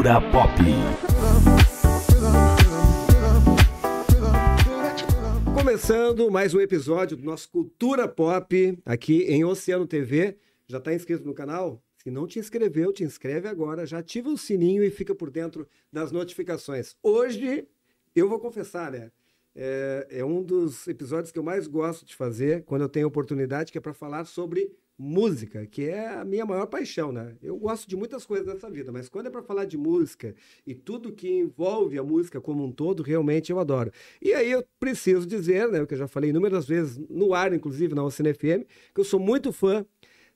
Cultura Pop. Começando mais um episódio do nosso Cultura Pop aqui em Oceano TV. Já está inscrito no canal? Se não te inscreveu, te inscreve agora, já ativa o sininho e fica por dentro das notificações. Hoje, eu vou confessar, né? É um dos episódios que eu mais gosto de fazer quando eu tenho oportunidade, que é para falar sobre música, que é a minha maior paixão, né? Eu gosto de muitas coisas nessa vida, mas quando é para falar de música e tudo que envolve a música como um todo, realmente eu adoro. E aí eu preciso dizer, né, o que eu já falei inúmeras vezes no ar, inclusive na Oceano FM, que eu sou muito fã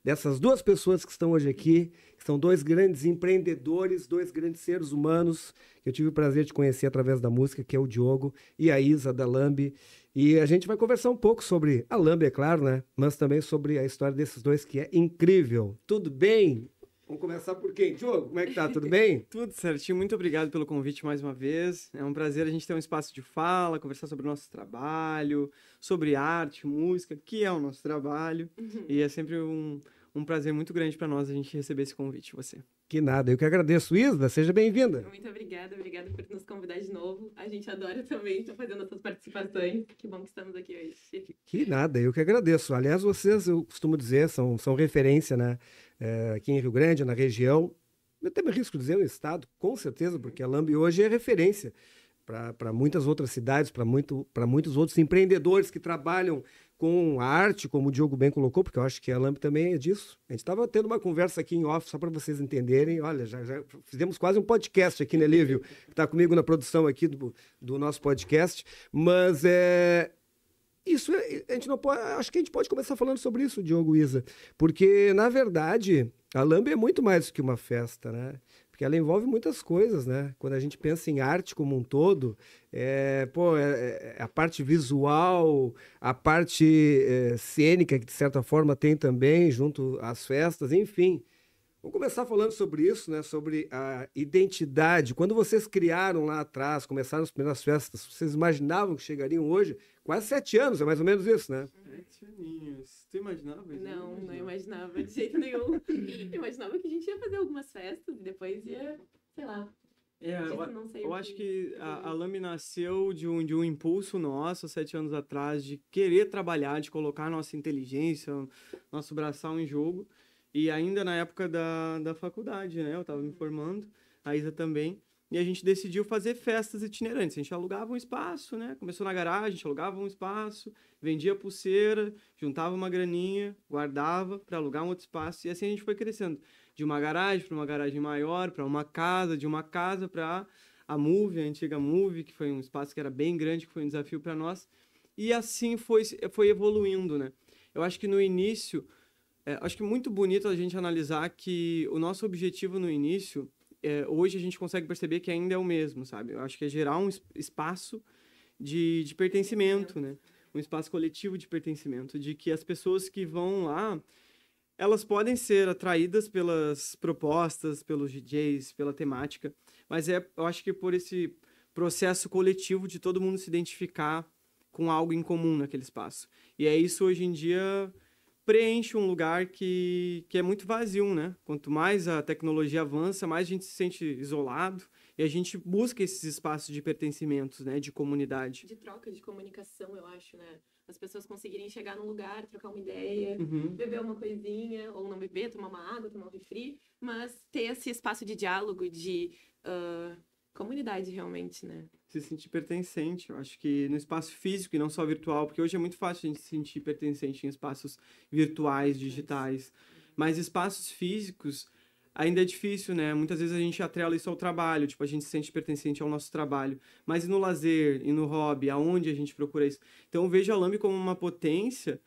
dessas duas pessoas que estão hoje aqui, que são dois grandes empreendedores, dois grandes seres humanos, que eu tive o prazer de conhecer através da música, que é o Diogo e a Isa da Lambe. E a gente vai conversar um pouco sobre a Lambe, é claro, né? Mas também sobre a história desses dois, que é incrível. Tudo bem? Vamos começar por quem? Diogo, como é que tá? Tudo bem? Tudo certinho. Muito obrigado pelo convite mais uma vez. É um prazer a gente ter um espaço de fala, conversar sobre o nosso trabalho, sobre arte, música, que é o nosso trabalho. E é sempre um prazer muito grande para nós a gente receber esse convite, você. Que nada, eu que agradeço. Isa, seja bem-vinda. Muito obrigada por nos convidar de novo. A gente adora também estar fazendo essas participações. Que bom que estamos aqui hoje. Que nada, eu que agradeço. Aliás, vocês, eu costumo dizer, são referência, né? Aqui em Rio Grande, na região. Eu até me arrisco dizer no estado, com certeza, porque a Lambe hoje é referência para muitas outras cidades, para muitos outros empreendedores que trabalham com a arte, como o Diogo bem colocou, porque eu acho que a Lambe também é disso. A gente estava tendo uma conversa aqui em off, só para vocês entenderem. Olha, já fizemos quase um podcast aqui, né, Lívio? Que está comigo na produção aqui do nosso podcast. Mas isso a gente não pode. Acho que a gente pode começar falando sobre isso, Diogo e Isa. Porque, na verdade, a Lambe é muito mais do que uma festa, né? Porque ela envolve muitas coisas, né? Quando a gente pensa em arte como um todo, a parte visual, a parte cênica, que de certa forma tem também, junto às festas, enfim. Vamos começar falando sobre isso, né? Sobre a identidade. Quando vocês criaram lá atrás, começaram as primeiras festas, vocês imaginavam que chegariam hoje? Quase 7 anos, é mais ou menos isso, né? 7 aninhos. Tu imaginava? Não imaginava de jeito nenhum. Eu imaginava que a gente ia fazer algumas festas e depois ia, sei lá. Eu acho que a Lambe nasceu de um impulso nosso, 7 anos atrás, de querer trabalhar, de colocar a nossa inteligência, nosso braçal em jogo. E ainda na época da faculdade, né? Eu estava me formando, a Isa também. E a gente decidiu fazer festas itinerantes. A gente alugava um espaço, né? Começou na garagem, a gente alugava um espaço, vendia pulseira, juntava uma graninha, guardava para alugar um outro espaço. E assim a gente foi crescendo. De uma garagem para uma garagem maior, para uma casa, de uma casa para a Move, a antiga Move, que foi um espaço que era bem grande, que foi um desafio para nós. E assim foi evoluindo, né? Eu acho que no início... acho que é muito bonito a gente analisar que o nosso objetivo no início... hoje a gente consegue perceber que ainda é o mesmo, sabe? Eu acho que é gerar um espaço de pertencimento, né? Um espaço coletivo de pertencimento, de que as pessoas que vão lá, elas podem ser atraídas pelas propostas, pelos DJs, pela temática, mas eu acho que por esse processo coletivo de todo mundo se identificar com algo em comum naquele espaço. E é isso hoje em dia... preenche um lugar que é muito vazio, né? Quanto mais a tecnologia avança, mais a gente se sente isolado e a gente busca esses espaços de pertencimento, né? De comunidade. De troca, de comunicação, eu acho, né? As pessoas conseguirem chegar num lugar, trocar uma ideia, beber uma coisinha, ou não beber, tomar uma água, tomar um refri, mas ter esse espaço de diálogo, de comunidade, realmente, né? Se sentir pertencente, eu acho que no espaço físico e não só virtual, porque hoje é muito fácil a gente se sentir pertencente em espaços virtuais, digitais, mas espaços físicos ainda é difícil, né? Muitas vezes a gente atrela isso ao trabalho, tipo, a gente se sente pertencente ao nosso trabalho, mas e no lazer, e no hobby, aonde a gente procura isso? Então eu vejo a Lambe como uma potência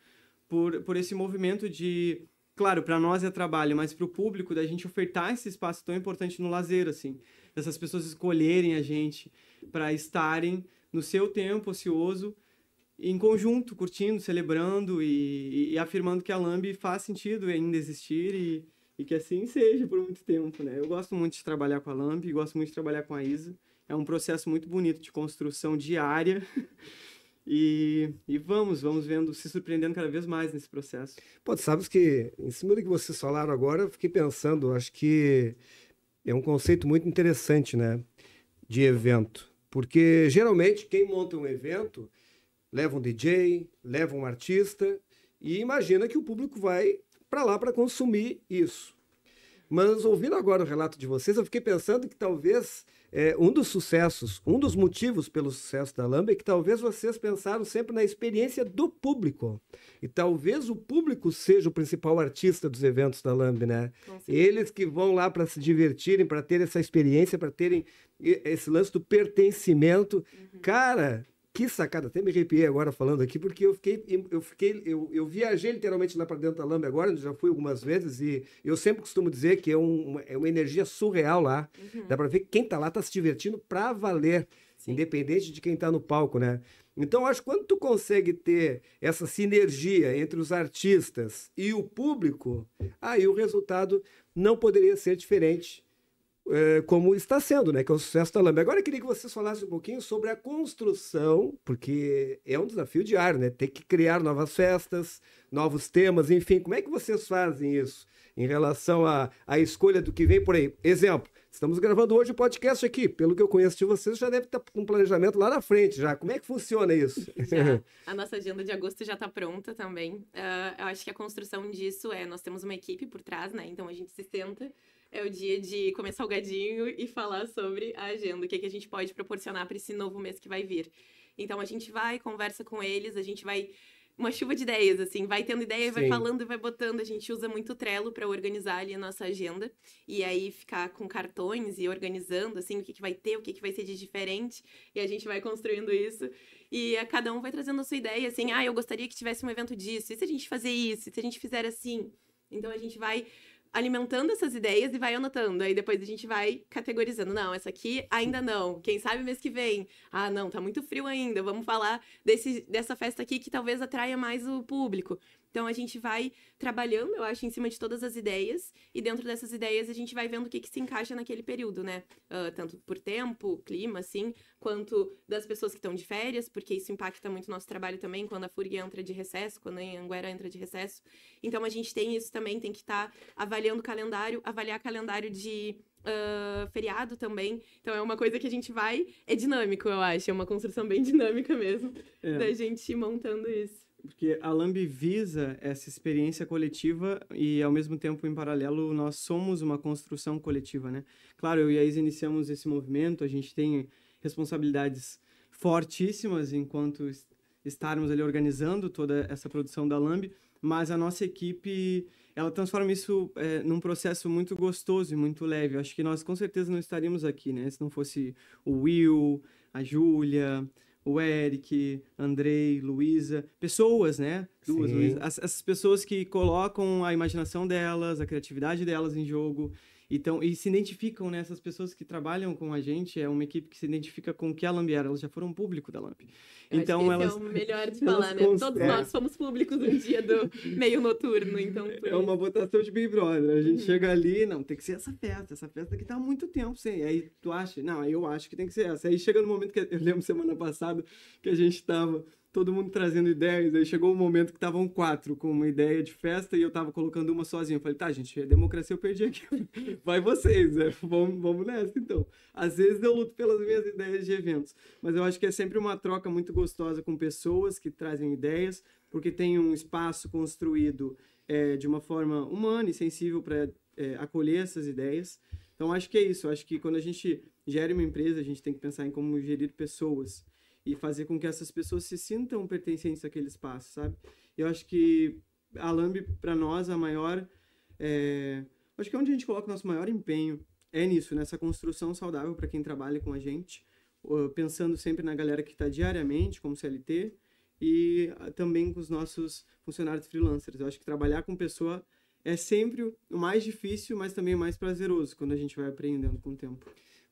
por esse movimento de... Claro, para nós é trabalho, mas para o público, da gente ofertar esse espaço tão importante no lazer, assim, dessas pessoas escolherem a gente para estarem no seu tempo ocioso, em conjunto, curtindo, celebrando e afirmando que a Lambe faz sentido ainda existir e que assim seja por muito tempo, né? Eu gosto muito de trabalhar com a Lambe, gosto muito de trabalhar com a Isa. É um processo muito bonito de construção diária. E vamos vendo, se surpreendendo cada vez mais nesse processo. Pô, sabes que, em cima do que vocês falaram agora, eu fiquei pensando, acho que é um conceito muito interessante, né, de evento. Porque, geralmente, quem monta um evento leva um DJ, leva um artista e imagina que o público vai para lá para consumir isso. Mas, ouvindo agora o relato de vocês, eu fiquei pensando que talvez um dos motivos pelo sucesso da Lambi é que talvez vocês pensaram sempre na experiência do público. E talvez o público seja o principal artista dos eventos da Lambi, né? Eles que vão lá para se divertirem, para ter essa experiência, para terem esse lance do pertencimento. Cara, que sacada, até me arrepiei agora falando aqui, porque eu viajei literalmente lá para dentro da Lambi agora, já fui algumas vezes, e eu sempre costumo dizer que é uma energia surreal lá. Dá para ver que quem tá lá tá se divertindo para valer, independente de quem tá no palco, né? Então, acho que quando tu consegue ter essa sinergia entre os artistas e o público, aí o resultado não poderia ser diferente. Como está sendo, né? Que é o sucesso da Lambi. Agora eu queria que vocês falassem um pouquinho sobre a construção, porque é um desafio diário, né? Ter que criar novas festas, novos temas, enfim. Como é que vocês fazem isso em relação à escolha do que vem por aí? Exemplo, estamos gravando hoje o podcast aqui. Pelo que eu conheço de vocês, já deve estar com um planejamento lá na frente já. Como é que funciona isso? Já. A nossa agenda de agosto já está pronta também. Eu acho que a construção disso nós temos uma equipe por trás, né? Então a gente se senta. É o dia de comer salgadinho e falar sobre a agenda, o que a gente pode proporcionar para esse novo mês que vai vir. Então, a gente vai, conversa com eles, a gente vai... Uma chuva de ideias, assim, vai tendo ideia, vai falando e vai botando. A gente usa muito o Trello para organizar ali a nossa agenda. E aí, ficar com cartões e organizando, assim, o que vai ter, o que vai ser de diferente. E a gente vai construindo isso. E cada um vai trazendo a sua ideia, assim, eu gostaria que tivesse um evento disso. E se a gente fazer isso? E se a gente fizer assim? Então, a gente vai alimentando essas ideias e vai anotando. Aí depois a gente vai categorizando. Não, essa aqui ainda não. Quem sabe mês que vem? Ah, não, tá muito frio ainda. Vamos falar dessa festa aqui que talvez atraia mais o público. Então, a gente vai trabalhando, eu acho, em cima de todas as ideias. E dentro dessas ideias, a gente vai vendo o que se encaixa naquele período, né? Tanto por tempo, clima, assim, quanto das pessoas que estão de férias, porque isso impacta muito o nosso trabalho também, quando a FURG entra de recesso, quando a Anhanguera entra de recesso. Então, a gente tem isso também, tem que estar avaliando o calendário, avaliar calendário de feriado também. Então, é uma coisa que a gente vai... É dinâmico, eu acho. É uma construção bem dinâmica mesmo, da gente ir montando isso. Porque a Lambi visa essa experiência coletiva e, ao mesmo tempo, em paralelo, nós somos uma construção coletiva, né? Claro, eu e a Isa iniciamos esse movimento, a gente tem responsabilidades fortíssimas enquanto estarmos ali organizando toda essa produção da Lambi, mas a nossa equipe, ela transforma isso num processo muito gostoso e muito leve. Eu acho que nós, com certeza, não estaríamos aqui, né? Se não fosse o Will, a Júlia... o Eric, Andrei, Luísa, pessoas, né? Duas, Luísa. Essas pessoas que colocam a imaginação delas, a criatividade delas em jogo. Então, e se identificam, né? Essas pessoas que trabalham com a gente, é uma equipe que se identifica com o que a Lambi era. Elas já foram público da Lambi. Então, elas... é o melhor de falar, né? Todos nós fomos públicos um dia do meio noturno, então... É uma votação de Big Brother. A gente chega ali, não, tem que ser essa festa que tá há muito tempo sem. Aí tu acha, não, eu acho que tem que ser essa. Aí chega no momento que, eu lembro semana passada, que a gente tava... todo mundo trazendo ideias, aí chegou um momento que estavam 4 com uma ideia de festa e eu tava colocando uma sozinha. Eu falei, tá, gente, a democracia eu perdi aqui. Vai vocês, né? Vamos nessa, então. Às vezes eu luto pelas minhas ideias de eventos, mas eu acho que é sempre uma troca muito gostosa com pessoas que trazem ideias, porque tem um espaço construído de uma forma humana e sensível para acolher essas ideias. Então, acho que é isso. Acho que quando a gente gera uma empresa, a gente tem que pensar em como gerir pessoas e fazer com que essas pessoas se sintam pertencentes àquele espaço, sabe? Eu acho que a Lambi, para nós, a maior... acho que é onde a gente coloca o nosso maior empenho é nisso, nessa construção saudável para quem trabalha com a gente, pensando sempre na galera que está diariamente, como CLT, e também com os nossos funcionários freelancers. Eu acho que trabalhar com pessoa é sempre o mais difícil, mas também o mais prazeroso, quando a gente vai aprendendo com o tempo.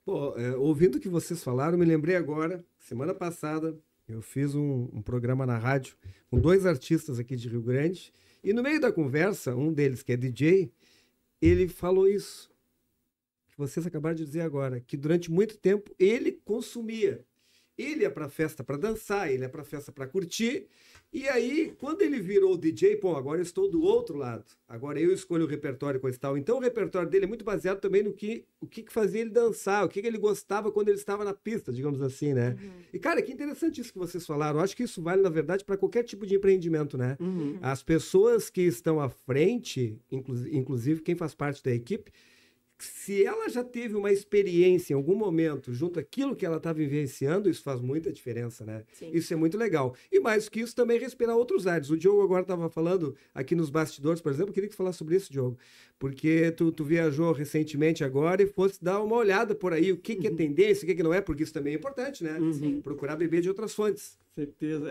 Pô, ouvindo o que vocês falaram, me lembrei agora, semana passada, eu fiz um programa na rádio com 2 artistas aqui de Rio Grande, e no meio da conversa, um deles, que é DJ, ele falou isso, que vocês acabaram de dizer agora, que durante muito tempo ele consumia. Ele ia pra festa para dançar, ele ia pra festa para curtir. E aí, quando ele virou DJ, pô, agora eu estou do outro lado. Agora eu escolho o repertório e coisa e tal. Então o repertório dele é muito baseado também no que fazia ele dançar, o que ele gostava quando ele estava na pista, digamos assim, né? E, cara, que interessante isso que vocês falaram. Eu acho que isso vale, na verdade, para qualquer tipo de empreendimento, né? As pessoas que estão à frente, inclusive quem faz parte da equipe, se ela já teve uma experiência em algum momento junto àquilo que ela está vivenciando, isso faz muita diferença, né? Sim. Isso é muito legal. E mais que isso, também respirar outros ares. O Diogo agora estava falando aqui nos bastidores, por exemplo, eu queria que falar sobre isso, Diogo, porque tu viajou recentemente agora e fosse dar uma olhada por aí, o que é tendência, o que não é, porque isso também é importante, né? Procurar beber de outras fontes. Certeza,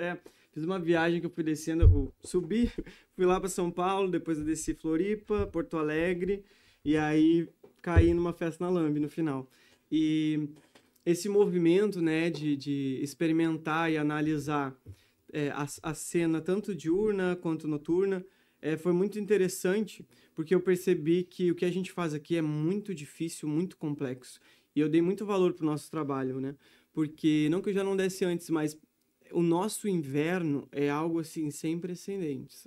Fiz uma viagem que eu fui descendo, eu subi, fui lá para São Paulo, depois eu desci Floripa, Porto Alegre, e aí caí numa festa na Lambi no final. E esse movimento, né, de experimentar e analisar a cena tanto diurna quanto noturna foi muito interessante, porque eu percebi que o que a gente faz aqui é muito difícil, muito complexo. E eu dei muito valor pro nosso trabalho, né? Porque, não que eu já não desse antes, mas o nosso inverno é algo assim sem precedentes.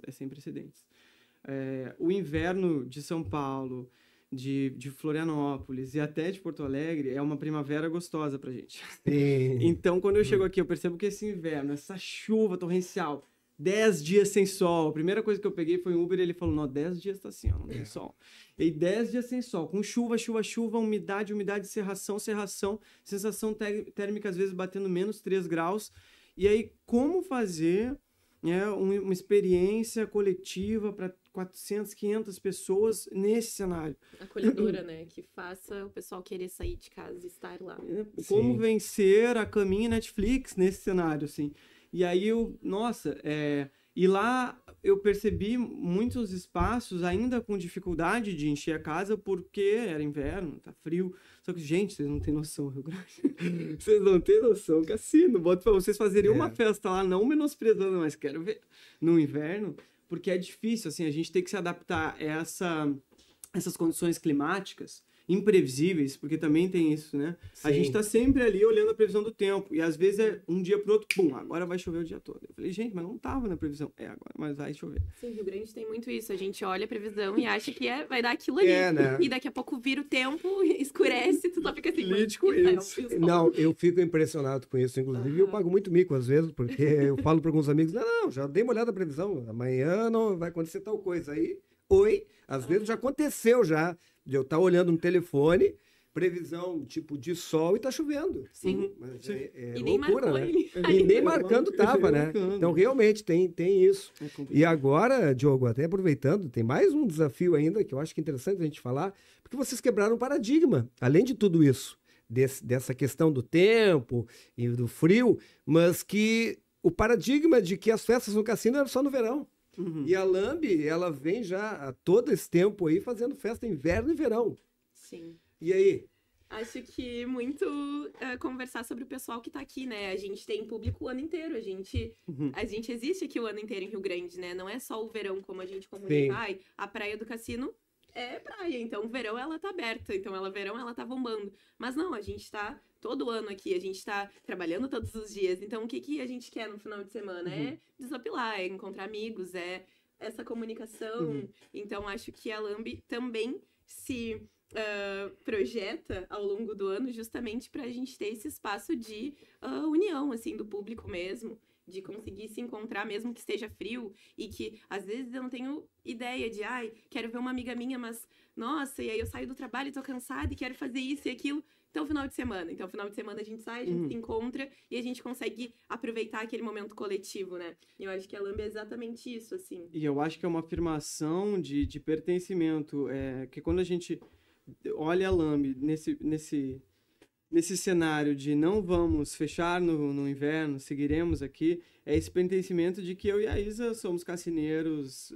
O inverno de São Paulo, de Florianópolis e até de Porto Alegre é uma primavera gostosa pra gente. Sim. Então, quando eu chego aqui, eu percebo que esse inverno, essa chuva torrencial, 10 dias sem sol, a primeira coisa que eu peguei foi um Uber e ele falou, não, 10 dias tá assim, ó, não tem sol. E 10 dias sem sol, com chuva, umidade, cerração, sensação térmica às vezes batendo menos 3 graus. E aí, como fazer uma experiência coletiva para 400, 500 pessoas nesse cenário? Acolhedora, né? Que faça o pessoal querer sair de casa e estar lá. Como vencer a caminha Netflix nesse cenário, assim. E aí, e lá eu percebi muitos espaços ainda com dificuldade de encher a casa porque era inverno, tá frio. Só que, gente, vocês não têm noção, Rio Grande. Vocês não têm noção, Cassino. Bota pra vocês fazerem uma festa lá, não menosprezando, mas quero ver no inverno, porque é difícil, assim, a gente tem que se adaptar a essas condições climáticas imprevisíveis, porque também tem isso, né? Sim. A gente tá sempre ali olhando a previsão do tempo, e às vezes é um dia pro outro, pum, agora vai chover o dia todo. Eu falei, gente, mas não tava na previsão. Agora, mas vai chover. Sim, Rio Grande tem muito isso, a gente olha a previsão e acha que vai dar aquilo ali, né? E daqui a pouco vira o tempo, escurece, tu só fica assim... Lide com isso. Não, eu fico impressionado com isso, inclusive eu pago muito mico às vezes, porque eu falo para alguns amigos, não, já dei uma olhada na previsão, amanhã não vai acontecer tal coisa, aí, às vezes já aconteceu já, de eu estar olhando no telefone, previsão tipo de sol e tá chovendo. Sim. Mas e loucura, né? E nem marcando tava, né? Então realmente tem isso. E agora, Diogo, até aproveitando, tem mais um desafio ainda que eu acho que é interessante a gente falar, porque vocês quebraram um paradigma, além de tudo isso, dessa questão do tempo e do frio, mas que o paradigma de que as festas no cassino eram só no verão. E a Lambi, ela vem já há todo esse tempo aí fazendo festa inverno e verão. Sim. E aí? Acho que muito conversar sobre o pessoal que tá aqui, né? A gente tem público o ano inteiro, a gente existe aqui o ano inteiro em Rio Grande, né? Não é só o verão, como a gente comunica. A praia do cassino é praia, então o verão ela tá aberta, então verão ela tá bombando. Mas não, a gente tá todo ano aqui, a gente tá trabalhando todos os dias, então o que a gente quer no final de semana? É desopilar, é encontrar amigos, é essa comunicação. Então acho que a Lambi também se projeta ao longo do ano justamente pra gente ter esse espaço de união, assim, do público mesmo, de conseguir se encontrar mesmo que esteja frio e que às vezes eu não tenho ideia de, quero ver uma amiga minha, mas nossa, e aí eu saio do trabalho e tô cansada e quero fazer isso e aquilo. Então, final de semana a gente sai, a gente se encontra e a gente consegue aproveitar aquele momento coletivo, né? E eu acho que a Lambi é exatamente isso, assim. E eu acho que é uma afirmação de pertencimento, que quando a gente olha a Lambi nesse cenário de não vamos fechar no inverno, seguiremos aqui, é esse pertencimento de que eu e a Isa somos cassineiros,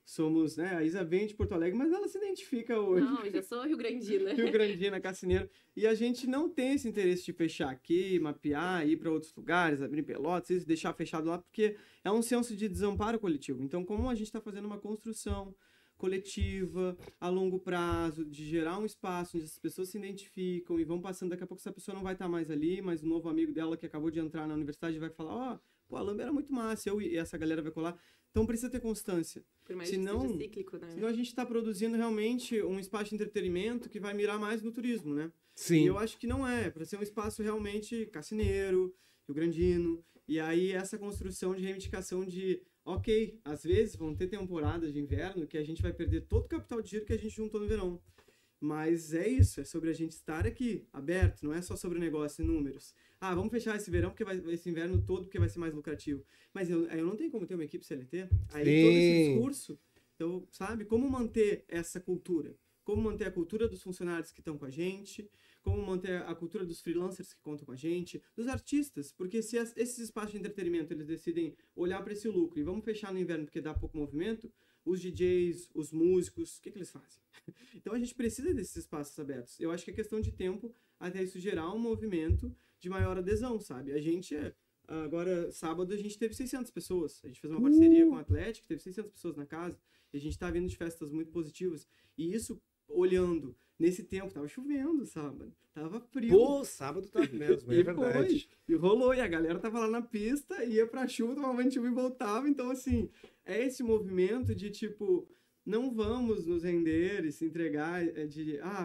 somos, né, a Isa vem de Porto Alegre, mas ela se identifica hoje. Não, eu já sou rio-grandina. Rio-grandina, cassineiro. E a gente não tem esse interesse de fechar aqui, mapear, ir para outros lugares, abrir Pelotas, deixar fechado lá, porque é um senso de desamparo coletivo. Então, como a gente está fazendo uma construção coletiva, a longo prazo, de gerar um espaço onde as pessoas se identificam e vão passando. Daqui a pouco essa pessoa não vai estar mais ali, mas um novo amigo dela que acabou de entrar na universidade vai falar, ó, pô, a Lambi era muito massa, e essa galera vai colar. Então precisa ter constância. Por mais que seja cíclico, né? Senão a gente está produzindo realmente um espaço de entretenimento que vai mirar mais no turismo, né? Sim. E eu acho que não é, para ser um espaço realmente cassineiro, rio-grandino, e aí essa construção de reivindicação de, ok, às vezes vão ter temporadas de inverno que a gente vai perder todo o capital de giro que a gente juntou no verão. Mas é isso, é sobre a gente estar aqui, aberto, não é só sobre negócio e números. Ah, vamos fechar esse verão, esse inverno todo, porque vai ser mais lucrativo. Mas eu não tenho como ter uma equipe CLT. Aí todo esse discurso, então, sabe? Como manter essa cultura? Como manter a cultura dos funcionários que estão com a gente? Como manter a cultura dos freelancers que contam com a gente? Dos artistas, porque se esses espaços de entretenimento, eles decidem olhar para esse lucro e vamos fechar no inverno porque dá pouco movimento, os DJs, os músicos, o que eles fazem? Então a gente precisa desses espaços abertos. Eu acho que é questão de tempo até isso gerar um movimento de maior adesão, sabe? A gente, agora, sábado, a gente teve 600 pessoas. A gente fez uma parceria com o Atlético, teve 600 pessoas na casa. E a gente tá vindo de festas muito positivas. E isso, olhando, nesse tempo, tava chovendo sábado. Tava frio. Pô, sábado tava mesmo, é verdade. E rolou, e a galera tava lá na pista, ia pra chuva, tomava banho de chuva e voltava. Então, assim, é esse movimento de, tipo, não vamos nos render e se entregar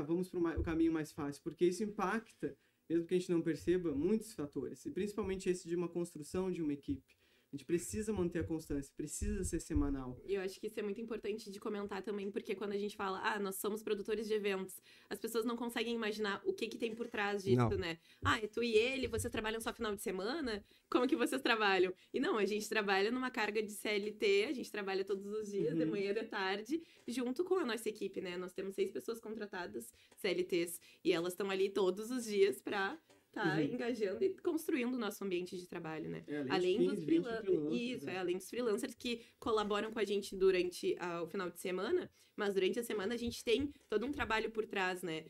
vamos para o caminho mais fácil, porque isso impacta, mesmo que a gente não perceba, muitos fatores, e principalmente esse de uma construção de uma equipe. A gente precisa manter a constância, precisa ser semanal. E eu acho que isso é muito importante de comentar também, porque quando a gente fala, nós somos produtores de eventos, as pessoas não conseguem imaginar o que tem por trás disso, né? É tu e ele, vocês trabalham só final de semana? Como que vocês trabalham? E não, a gente trabalha numa carga de CLT, a gente trabalha todos os dias, de manhã e de tarde, junto com a nossa equipe, né? Nós temos 6 pessoas contratadas, CLTs, e elas estão ali todos os dias pra engajando e construindo o nosso ambiente de trabalho, né? Além dos freelancers. Além dos freelancers que colaboram com a gente durante o final de semana, mas durante a semana a gente tem todo um trabalho por trás, né?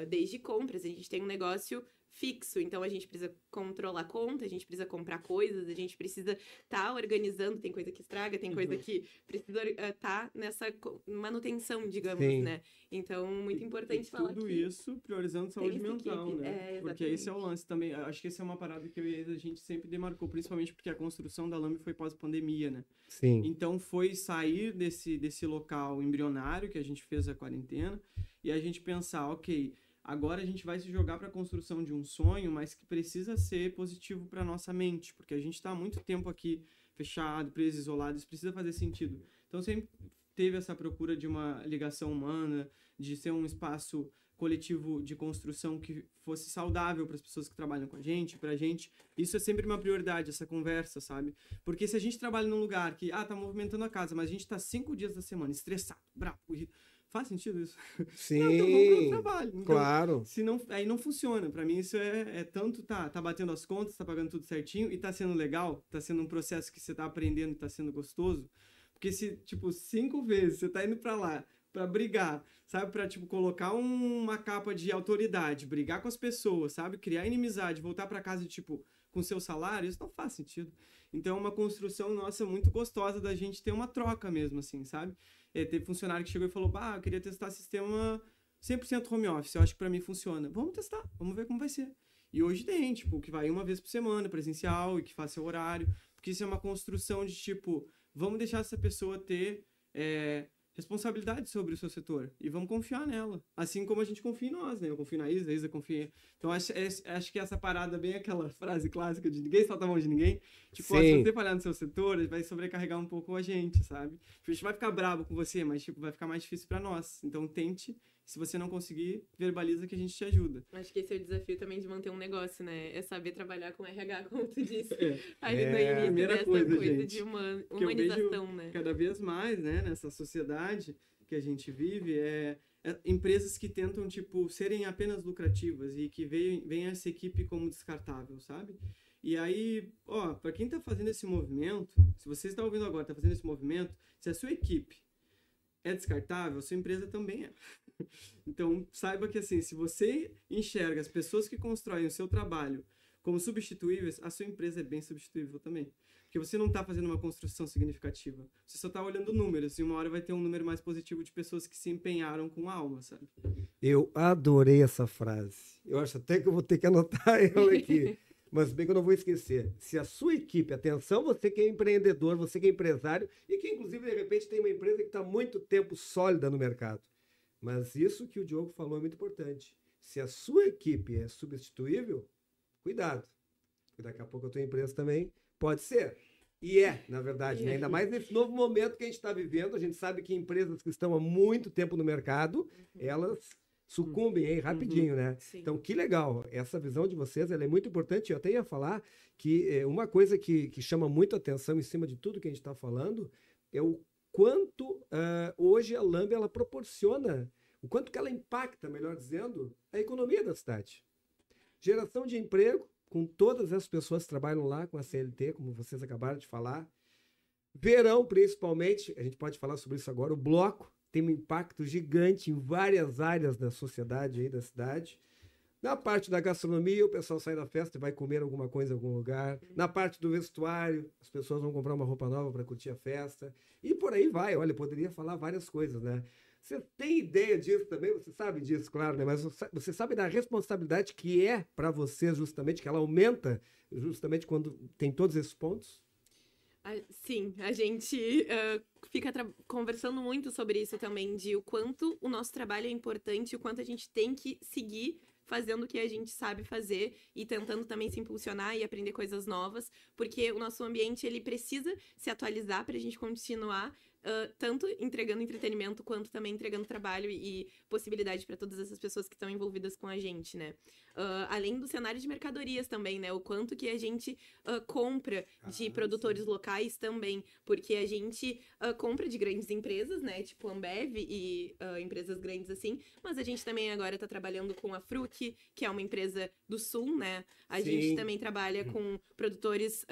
Desde compras, a gente tem um negócio fixo, então a gente precisa controlar a conta, a gente precisa comprar coisas, a gente precisa estar organizando, tem coisa que estraga, tem coisa que precisa estar nessa manutenção, digamos, né? Então, muito importante falar tudo isso priorizando saúde mental, né? Porque esse é o lance também, acho que essa é uma parada que a gente sempre demarcou, principalmente porque a construção da Lambi foi pós-pandemia, né? Sim. Então, foi sair desse local embrionário que a gente fez a quarentena e a gente pensar, ok, agora a gente vai se jogar para a construção de um sonho, mas que precisa ser positivo para nossa mente, porque a gente está há muito tempo aqui fechado, preso, isolado, isso precisa fazer sentido. Então sempre teve essa procura de uma ligação humana, de ser um espaço coletivo de construção que fosse saudável para as pessoas que trabalham com a gente, para a gente. Isso é sempre uma prioridade, essa conversa, sabe? Porque se a gente trabalha num lugar que, tá movimentando a casa, mas a gente tá 5 dias da semana estressado, bravo, faz sentido isso? Sim, não, então vamos pro trabalho. Então, claro. Aí não funciona. Para mim isso é tanto tá batendo as contas, tá pagando tudo certinho e tá sendo legal, tá sendo um processo que você tá aprendendo e tá sendo gostoso. Porque se, 5 vezes você tá indo para lá para brigar, sabe? Para, colocar uma capa de autoridade, brigar com as pessoas, sabe? Criar inimizade, voltar para casa, com seu salário, isso não faz sentido. Então, é uma construção nossa muito gostosa da gente ter uma troca mesmo, assim, sabe? Teve funcionário que chegou e falou, eu queria testar sistema 100% home office, eu acho que para mim funciona. Vamos testar, vamos ver como vai ser. E hoje tem, que vai uma vez por semana, presencial, e que faz seu horário, porque isso é uma construção de, vamos deixar essa pessoa ter responsabilidade sobre o seu setor e vamos confiar nela, assim como a gente confia em nós, né? Eu confio na Isa, a Isa confia. Então acho que essa parada bem aquela frase clássica de ninguém solta a mão de ninguém, se você falhar no seu setor, vai sobrecarregar um pouco a gente, sabe? A gente vai ficar bravo com você, mas vai ficar mais difícil para nós. Então tente, se você não conseguir, verbaliza que a gente te ajuda. Acho que esse é o desafio também de manter um negócio, né? É saber trabalhar com RH, como tu disse. Ali no início, primeira coisa gente, de humanização, né? Cada vez mais, né, nessa sociedade que a gente vive, empresas que tentam, serem apenas lucrativas e que veem essa equipe como descartável, sabe? E aí, para quem tá fazendo esse movimento, se você está ouvindo agora, tá fazendo esse movimento, se a sua equipe é descartável, a sua empresa também é. Então, saiba que assim, se você enxerga as pessoas que constroem o seu trabalho como substituíveis, a sua empresa é bem substituível também. Porque você não está fazendo uma construção significativa. Você só está olhando números, e uma hora vai ter um número mais positivo de pessoas que se empenharam com a alma, sabe? Eu adorei essa frase. Eu acho até que eu vou ter que anotar ela aqui. Mas bem que eu não vou esquecer. Se a sua equipe, atenção, você que é empreendedor, você que é empresário, e que inclusive de repente tem uma empresa que está há muito tempo sólida no mercado. Mas isso que o Diogo falou é muito importante. Se a sua equipe é substituível, cuidado. Porque daqui a pouco a tua empresa também pode ser. E na verdade, né? Ainda mais nesse novo momento que a gente está vivendo. A gente sabe que empresas que estão há muito tempo no mercado, elas sucumbem rapidinho, né? Sim. Então, que legal. Essa visão de vocês, ela é muito importante. Eu até ia falar que uma coisa que chama muito atenção em cima de tudo que a gente está falando é o quanto hoje a Lambi ela proporciona, o quanto que ela impacta, melhor dizendo, a economia da cidade. Geração de emprego, com todas as pessoas que trabalham lá com a CLT, como vocês acabaram de falar. Verão, principalmente, a gente pode falar sobre isso agora, o bloco tem um impacto gigante em várias áreas da sociedade aí da cidade. Na parte da gastronomia, o pessoal sai da festa e vai comer alguma coisa em algum lugar. Na parte do vestuário, as pessoas vão comprar uma roupa nova para curtir a festa. E por aí vai. Olha, poderia falar várias coisas, né? Você tem ideia disso também? Você sabe disso, claro, né? Mas você sabe da responsabilidade que é para você, justamente, que ela aumenta justamente quando tem todos esses pontos? Sim, a gente fica conversando muito sobre isso também, de o quanto o nosso trabalho é importante, o quanto a gente tem que seguir fazendo o que a gente sabe fazer e tentando também se impulsionar e aprender coisas novas, porque o nosso ambiente ele precisa se atualizar para a gente continuar tanto entregando entretenimento quanto também entregando trabalho e possibilidade para todas essas pessoas que estão envolvidas com a gente, né? Além do cenário de mercadorias também, né? O quanto que a gente compra de produtores locais também, porque a gente compra de grandes empresas, né? Tipo Ambev e empresas grandes assim, mas a gente também agora tá trabalhando com a Fruc, que é uma empresa do Sul, né? A gente também trabalha com produtores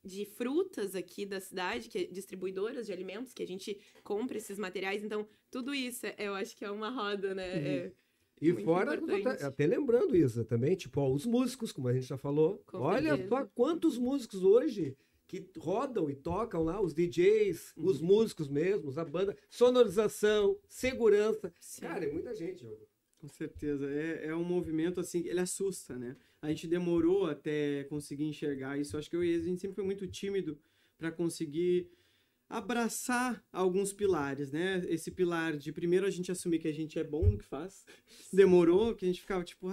de frutas aqui da cidade, que é distribuidoras de alimentos, que a gente compra esses materiais. Então, tudo isso, eu acho que é uma roda, né? E fora, até lembrando isso também, tipo, os músicos, como a gente já falou. Olha só quantos músicos hoje que rodam e tocam lá, os DJs, os músicos mesmos, a banda, sonorização, segurança. Sim. Cara, é muita gente, Diogo. Com certeza. É um movimento, assim, ele assusta, né? A gente demorou até conseguir enxergar isso. Acho que a gente sempre foi muito tímido para conseguir abraçar alguns pilares, né? Esse pilar de, primeiro, a gente assumir que a gente é bom no que faz. Demorou, que a gente ficava tipo,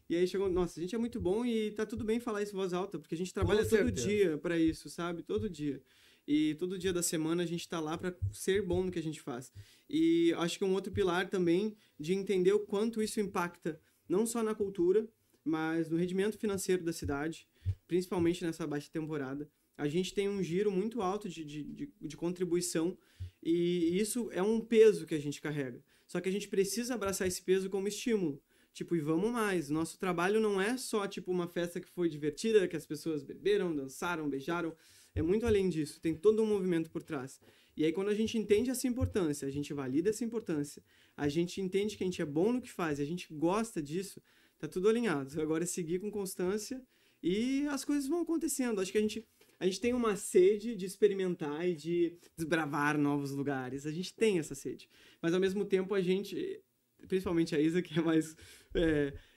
E aí chegou, nossa, a gente é muito bom e tá tudo bem falar isso em voz alta, porque a gente trabalha todo dia para isso, sabe? Todo dia. E todo dia da semana a gente tá lá para ser bom no que a gente faz. E acho que um outro pilar também de entender o quanto isso impacta, não só na cultura, mas no rendimento financeiro da cidade, principalmente nessa baixa temporada. A gente tem um giro muito alto de contribuição e isso é um peso que a gente carrega. Só que a gente precisa abraçar esse peso como estímulo. Tipo, e vamos mais. Nosso trabalho não é só, tipo, uma festa que foi divertida, que as pessoas beberam, dançaram, beijaram. É muito além disso. Tem todo um movimento por trás. E aí, quando a gente entende essa importância, a gente valida essa importância, a gente entende que a gente é bom no que faz, a gente gosta disso, tá tudo alinhado. Agora é seguir com constância e as coisas vão acontecendo. Acho que a gente tem uma sede de experimentar e de desbravar novos lugares. A gente tem essa sede. Mas, ao mesmo tempo, a gente... Principalmente a Isa, que é mais...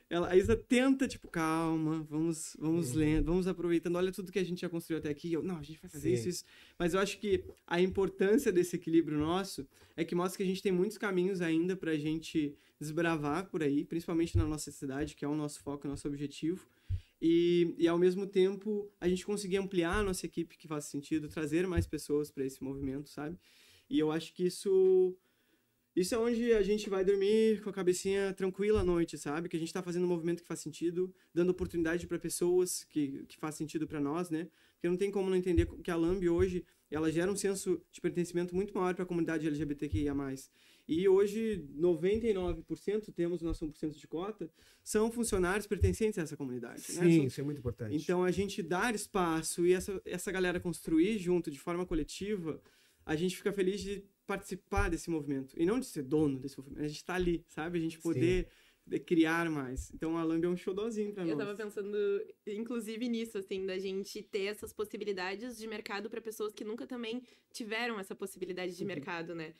a Isa tenta, tipo, calma, vamos lendo, vamos aproveitando, olha tudo que a gente já construiu até aqui. Não, a gente vai fazer isso. Mas eu acho que a importância desse equilíbrio nosso é que mostra que a gente tem muitos caminhos ainda pra gente desbravar por aí, principalmente na nossa cidade, que é o nosso foco, o nosso objetivo. E ao mesmo tempo, a gente conseguir ampliar a nossa equipe, que faz sentido, trazer mais pessoas para esse movimento, sabe? E eu acho que isso é onde a gente vai dormir com a cabecinha tranquila à noite, sabe? Que a gente tá fazendo um movimento que faz sentido, dando oportunidade para pessoas que faz sentido para nós, né? Porque não tem como não entender que a Lambi hoje, ela gera um senso de pertencimento muito maior para a comunidade LGBTQIA+. E hoje, 99%, temos o nosso 1% de cota, são funcionários pertencentes a essa comunidade. Sim, né? Isso é muito importante. Então, a gente dar espaço e essa galera construir junto, de forma coletiva, a gente fica feliz de participar desse movimento. E não de ser dono desse movimento. A gente tá ali, sabe? A gente poder de criar mais. Então a Lambi é um xodózinho pra nós. Eu tava pensando, inclusive, nisso, assim, da gente ter essas possibilidades de mercado para pessoas que nunca também tiveram essa possibilidade de mercado, né?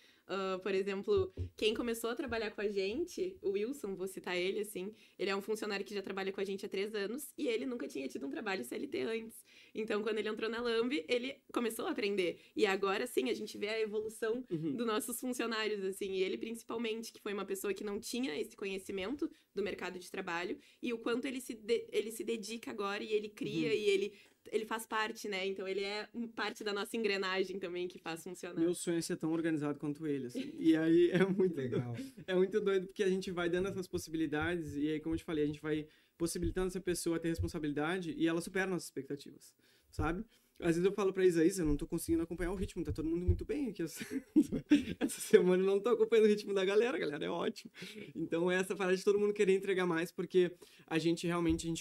Por exemplo, quem começou a trabalhar com a gente, o Wilson, vou citar ele, assim, ele é um funcionário que já trabalha com a gente há 3 anos e ele nunca tinha tido um trabalho CLT antes. Então, quando ele entrou na Lambi, ele começou a aprender. E agora, sim, a gente vê a evolução dos nossos funcionários, assim, e ele principalmente, que foi uma pessoa que não tinha esse conhecimento do mercado de trabalho, e o quanto ele se dedica agora e ele cria e ele faz parte, né? Então ele é parte da nossa engrenagem também que faz funcionar. Meu sonho é ser tão organizado quanto ele, assim. E aí é muito legal. É muito doido porque a gente vai dando essas possibilidades e aí, como eu te falei, a gente vai possibilitando essa pessoa a ter responsabilidade e ela supera nossas expectativas, sabe? Às vezes eu falo pra Isaísa, eu não tô conseguindo acompanhar o ritmo, tá todo mundo muito bem aqui. Essa semana eu não tô acompanhando o ritmo da galera, a galera é ótimo. Então essa parada de todo mundo querer entregar mais, porque a gente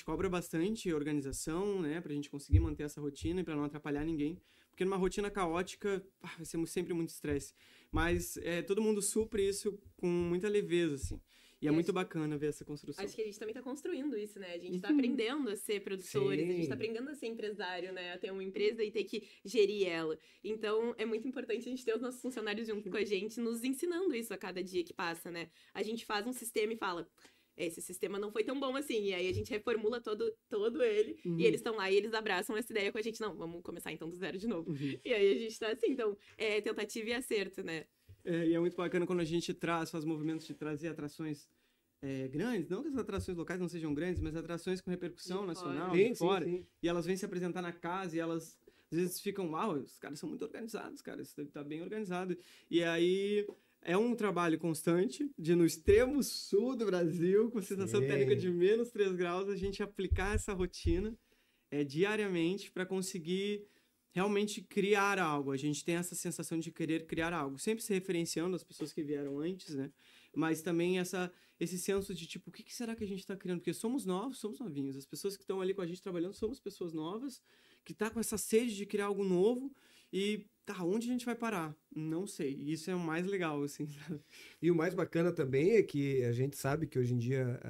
cobra bastante organização, né, pra gente conseguir manter essa rotina e pra não atrapalhar ninguém. Porque numa rotina caótica, vai ser sempre muito estresse. Mas todo mundo supre isso com muita leveza, assim. E é muito bacana ver essa construção. Acho que a gente também tá construindo isso, né? A gente tá aprendendo a ser produtores, a gente tá aprendendo a ser empresário, né? A ter uma empresa e ter que gerir ela. Então, é muito importante a gente ter os nossos funcionários junto com a gente, nos ensinando isso a cada dia que passa, né? A gente faz um sistema e fala... Esse sistema não foi tão bom assim. E aí a gente reformula todo ele. E eles estão lá e eles abraçam essa ideia com a gente. Não, vamos começar então do zero de novo. E aí a gente tá assim. Então, é tentativa e acerto, né? E é muito bacana quando a gente faz movimentos de trazer atrações grandes. Não que as atrações locais não sejam grandes, mas atrações com repercussão nacional, de fora. Sim. E elas vêm se apresentar na casa e elas... Às vezes ficam, uau, os caras são muito organizados, cara. Isso tá bem organizado. E aí... É um trabalho constante de no extremo sul do Brasil, com sensação térmica de menos 3 graus, a gente aplicar essa rotina diariamente para conseguir realmente criar algo. A gente tem essa sensação de querer criar algo, sempre se referenciando as pessoas que vieram antes, né? Mas também esse senso de tipo, o que será que a gente está criando? Porque somos novos, somos novinhos. As pessoas que estão ali com a gente trabalhando somos pessoas novas, que tá com essa sede de criar algo novo e onde a gente vai parar? Não sei. Isso é o mais legal, assim. E o mais bacana também é que a gente sabe que hoje em dia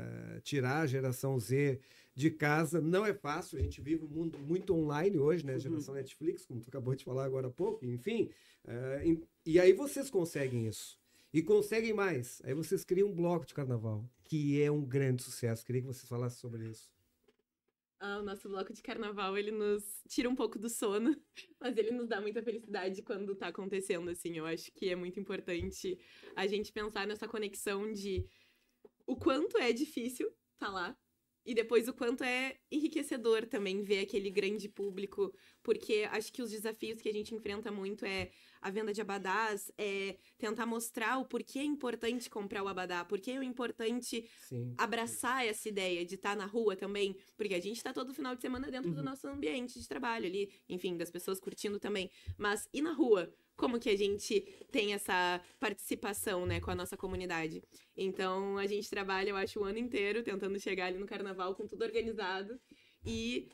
tirar a geração Z de casa não é fácil. A gente vive um mundo muito online hoje, né? Geração Netflix, como tu acabou de falar agora há pouco. Enfim, e aí vocês conseguem isso. E conseguem mais. Aí vocês criam um bloco de carnaval, que é um grande sucesso. Queria que vocês falassem sobre isso. O nosso bloco de carnaval, ele nos tira um pouco do sono, mas ele nos dá muita felicidade quando tá acontecendo, assim. Eu acho que é muito importante a gente pensar nessa conexão de o quanto é difícil tá lá e depois o quanto é enriquecedor também ver aquele grande público, porque acho que os desafios que a gente enfrenta muito é a venda de abadás, é tentar mostrar o porquê é importante comprar o abadá, porquê é importante abraçar essa ideia de estar na rua também, porque a gente tá todo final de semana dentro do nosso ambiente de trabalho ali, enfim, das pessoas curtindo também, mas e na rua? Como que a gente tem essa participação, né, com a nossa comunidade? Então, a gente trabalha, eu acho, o ano inteiro tentando chegar ali no carnaval com tudo organizado e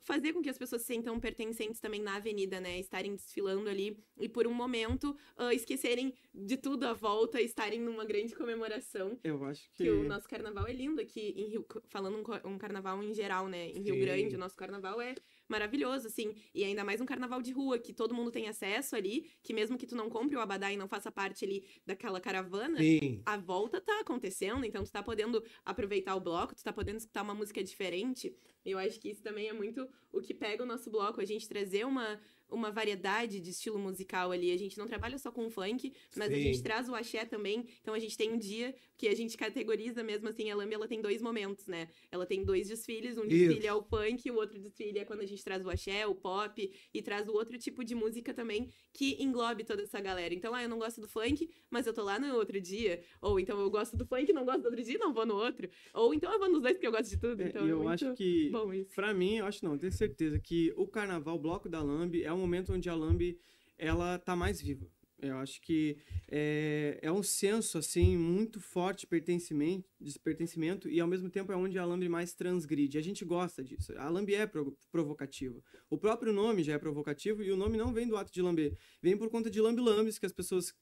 fazer com que as pessoas se sintam pertencentes também na avenida, né? Estarem desfilando ali e, por um momento, esquecerem de tudo à volta e estarem numa grande comemoração. Eu acho que o nosso carnaval é lindo aqui em Rio, falando um carnaval em geral, né? Em Rio Grande, o nosso carnaval é maravilhoso, assim, e ainda mais um carnaval de rua, que todo mundo tem acesso ali, que mesmo que tu não compre o abadá e não faça parte ali daquela caravana, a volta tá acontecendo, então tu tá podendo aproveitar o bloco, tu tá podendo escutar uma música diferente. Eu acho que isso também é muito o que pega o nosso bloco, a gente trazer uma variedade de estilo musical ali. A gente não trabalha só com funk, mas a gente traz o axé também. Então a gente tem um dia que a gente categoriza mesmo assim, a Lambi, ela tem 2 momentos, né? Ela tem 2 desfiles, um desfile é o funk, o outro desfile é quando a gente traz o axé, o pop, e traz o outro tipo de música também que englobe toda essa galera. Então, eu não gosto do funk, mas eu tô lá no outro dia. Ou então eu gosto do funk, não gosto do outro dia, não vou no outro. Ou então eu vou nos 2 porque eu gosto de tudo. Então eu acho que, pra mim, eu tenho certeza que o carnaval, o bloco da Lambi, é um momento onde a Lambi, ela tá mais viva. Eu acho que é um senso, assim, muito forte de pertencimento e, ao mesmo tempo, é onde a Lambi mais transgride. A gente gosta disso. A Lambi é provocativa. O próprio nome já é provocativo e o nome não vem do ato de lamber. Vem por conta de lambi-lambes, que as pessoas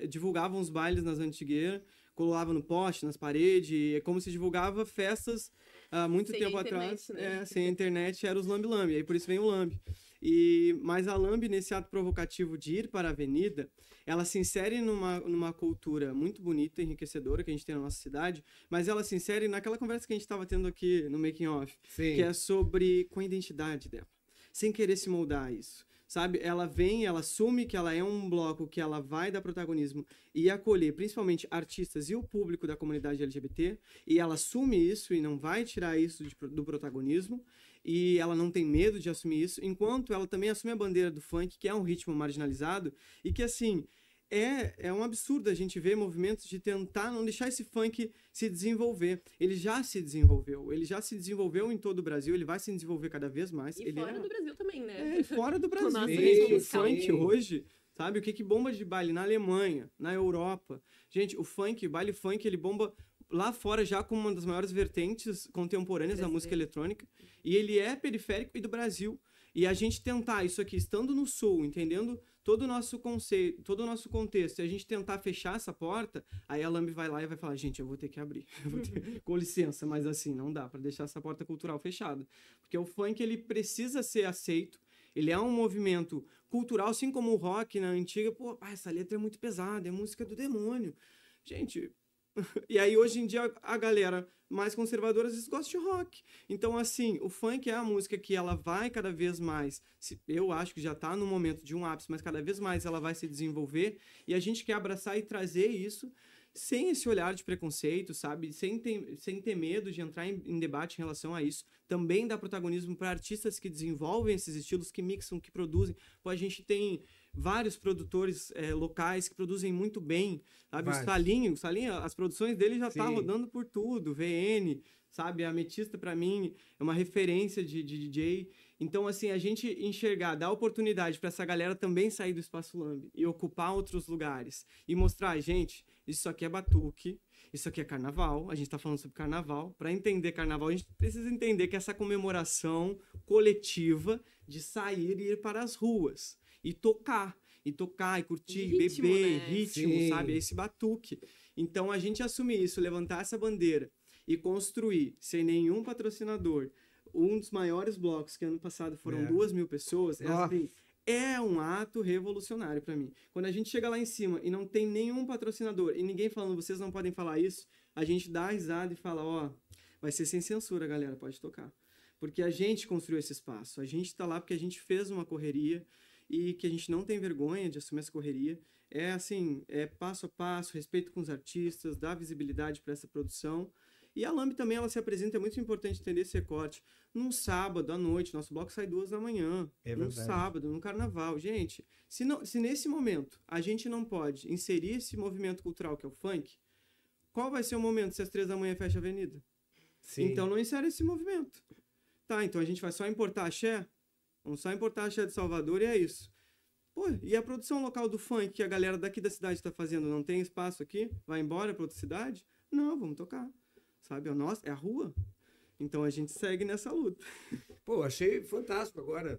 divulgavam os bailes nas antigueiras, colava no poste, nas paredes, é como se divulgava festas há muito tempo atrás, né? Sem a internet, era os lambe-lambe, aí por isso vem o lambe. Mas a lambe, nesse ato provocativo de ir para a avenida, ela se insere numa cultura muito bonita, enriquecedora, que a gente tem na nossa cidade, mas ela se insere naquela conversa que a gente estava tendo aqui no Making Off, que é sobre com a identidade dela, sem querer se moldar a isso. Sabe, ela assume que ela é um bloco que ela vai dar protagonismo e acolher principalmente artistas e o público da comunidade LGBT, e ela assume isso e não vai tirar isso do protagonismo, e ela não tem medo de assumir isso, enquanto ela também assume a bandeira do funk, que é um ritmo marginalizado, e que, assim, é um absurdo a gente ver movimentos de tentar não deixar esse funk se desenvolver. Ele já se desenvolveu em todo o Brasil, ele vai se desenvolver cada vez mais. E fora do Brasil também, né? Fora do Brasil. O funk hoje, sabe, o que bomba de baile na Alemanha, na Europa. Gente, o baile funk, ele bomba lá fora já como uma das maiores vertentes contemporâneas da música eletrônica, e ele é periférico e do Brasil. E a gente tentar isso aqui, estando no Sul, entendendo todo o nosso conceito, todo o nosso contexto, e a gente tentar fechar essa porta, aí a Lambe vai lá e vai falar, gente, eu vou ter que abrir. Com licença, mas assim, não dá para deixar essa porta cultural fechada. Porque o funk, ele precisa ser aceito, ele é um movimento cultural, assim como o rock na antiga, pô, essa letra é muito pesada, é música do demônio. Gente... E aí, hoje em dia, a galera mais conservadora às vezes gosta de rock. Então, assim, o funk é a música que ela vai cada vez mais... Eu acho que já tá no momento de um ápice, mas cada vez mais ela vai se desenvolver. E a gente quer abraçar e trazer isso sem esse olhar de preconceito, sabe? Sem ter medo de entrar em debate em relação a isso. Também dá protagonismo para artistas que desenvolvem esses estilos, que mixam, que produzem. Pô, a gente tem... vários produtores locais que produzem muito bem, sabe? O Salinho, as produções dele já tá rodando por tudo, VN, sabe? A Ametista, para mim, é uma referência de DJ. Então, assim, a gente enxergar, dar oportunidade para essa galera também sair do Espaço Lambe e ocupar outros lugares e mostrar, gente, isso aqui é batuque, isso aqui é carnaval, a gente tá falando sobre carnaval. Para entender carnaval, a gente precisa entender que essa comemoração coletiva de sair e ir para as ruas. E tocar, e curtir, ritmo, beber, né? Ritmo, sabe? Esse batuque. Então, a gente assumir isso, levantar essa bandeira e construir, sem nenhum patrocinador, um dos maiores blocos, que ano passado foram 2.000 pessoas, assim, é um ato revolucionário para mim. Quando a gente chega lá em cima e não tem nenhum patrocinador e ninguém falando, vocês não podem falar isso, a gente dá a risada e fala, vai ser sem censura, galera, pode tocar. Porque a gente construiu esse espaço, a gente tá lá porque a gente fez uma correria, e que a gente não tem vergonha de assumir essa correria. É assim, passo a passo, respeito com os artistas, dá visibilidade para essa produção. E a Lambe também, ela se apresenta, é muito importante entender esse recorte. Num sábado à noite, nosso bloco sai 2 da manhã. Num sábado, no carnaval. Gente, se nesse momento a gente não pode inserir esse movimento cultural que é o funk, qual vai ser o momento se às 3 da manhã fecha a avenida? Então não insere esse movimento. Tá, então a gente vai só importar axé? Vamos só importar axé de Salvador e é isso. Pô, e a produção local do funk que a galera daqui da cidade está fazendo, não tem espaço aqui? Vai embora para outra cidade? Não, vamos tocar. Sabe, é a rua. Então a gente segue nessa luta. Pô, achei fantástico agora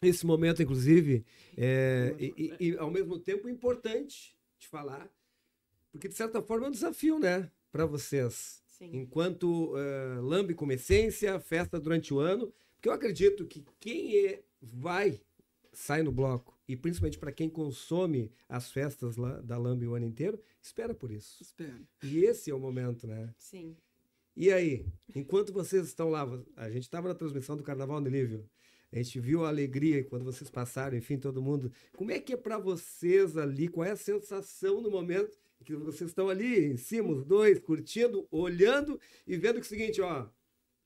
esse momento, inclusive, e ao mesmo tempo importante de falar, porque de certa forma é um desafio, né, para vocês. Sim. Enquanto Lambe como essência, festa durante o ano, porque eu acredito que quem sai no bloco, e principalmente para quem consome as festas lá da Lambe o ano inteiro, espera por isso. Espera. E esse é o momento, né? Sim. E aí, enquanto vocês estão lá, a gente estava na transmissão do Carnaval no Nível, a gente viu a alegria quando vocês passaram, enfim, todo mundo. Como é que é para vocês ali? Qual é a sensação no momento que vocês estão ali em cima, os dois, curtindo, olhando e vendo que é o seguinte,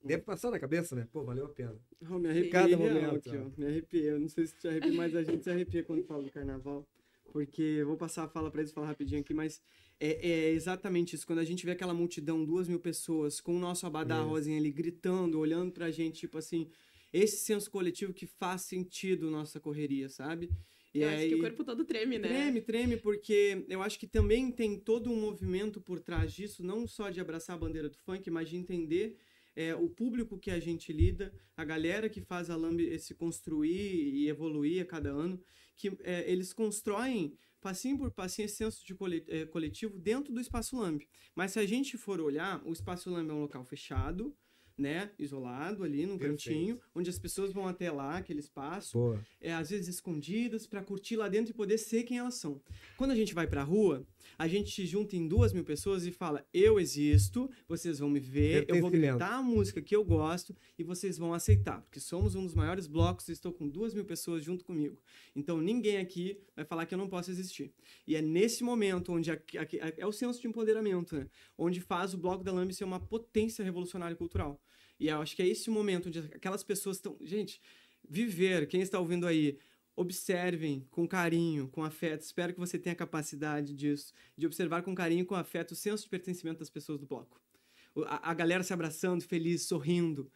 deve passar na cabeça, né? Pô, valeu a pena. Me arrepiei. Cada momento. Me arrepiei. Eu não sei se te arrepia, mas a gente se arrepia quando fala do carnaval. Porque eu vou passar a fala para eles, falar rapidinho aqui, mas é exatamente isso. Quando a gente vê aquela multidão, 2.000 pessoas, com o nosso abadá rosinha ali, gritando, olhando pra gente, tipo assim, esse senso coletivo que faz sentido nossa correria, sabe? E eu acho que o corpo todo treme, né? Treme, porque eu acho que também tem todo um movimento por trás disso, não só de abraçar a bandeira do funk, mas de entender o público que a gente lida, a galera que faz a Lambe se construir e evoluir a cada ano, que eles constroem passinho por passinho, esse senso de coletivo dentro do Espaço Lamb. Mas se a gente for olhar, o Espaço Lamb é um local fechado, né, isolado ali num cantinho, onde as pessoas vão até lá, aquele espaço, às vezes escondidas, para curtir lá dentro e poder ser quem elas são. Quando a gente vai pra rua, a gente se junta em 2.000 pessoas e fala, eu existo, vocês vão me ver, eu vou gritar a música que eu gosto e vocês vão aceitar, porque somos um dos maiores blocos e estou com 2.000 pessoas junto comigo. Então ninguém aqui vai falar que eu não posso existir. E é nesse momento onde é o senso de empoderamento, né, onde faz o Bloco da Lamb ser uma potência revolucionária cultural. E eu acho que é esse o momento onde aquelas pessoas estão... Gente, viver, quem está ouvindo aí, observem com carinho, com afeto. Espero que você tenha a capacidade disso, de observar com carinho e com afeto o senso de pertencimento das pessoas do bloco. A galera se abraçando, feliz, sorrindo.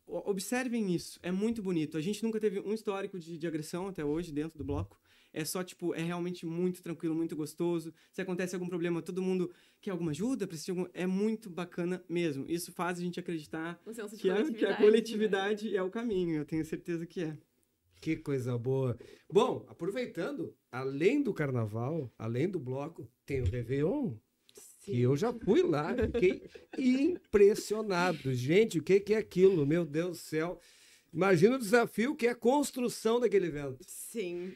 Observem isso, é muito bonito. A gente nunca teve um histórico de agressão até hoje dentro do bloco. É só, tipo, é realmente muito tranquilo, muito gostoso. Se acontece algum problema, todo mundo quer alguma ajuda, precisa de algum... É muito bacana mesmo. Isso faz a gente acreditar que a coletividade, né, é o caminho. Eu tenho certeza que é. Que coisa boa. Bom, aproveitando, além do carnaval, além do bloco, tem o Réveillon. Sim. Que eu já fui lá, fiquei impressionado. Gente, o que é aquilo? Meu Deus do céu. Imagina o desafio que é a construção daquele evento. Sim,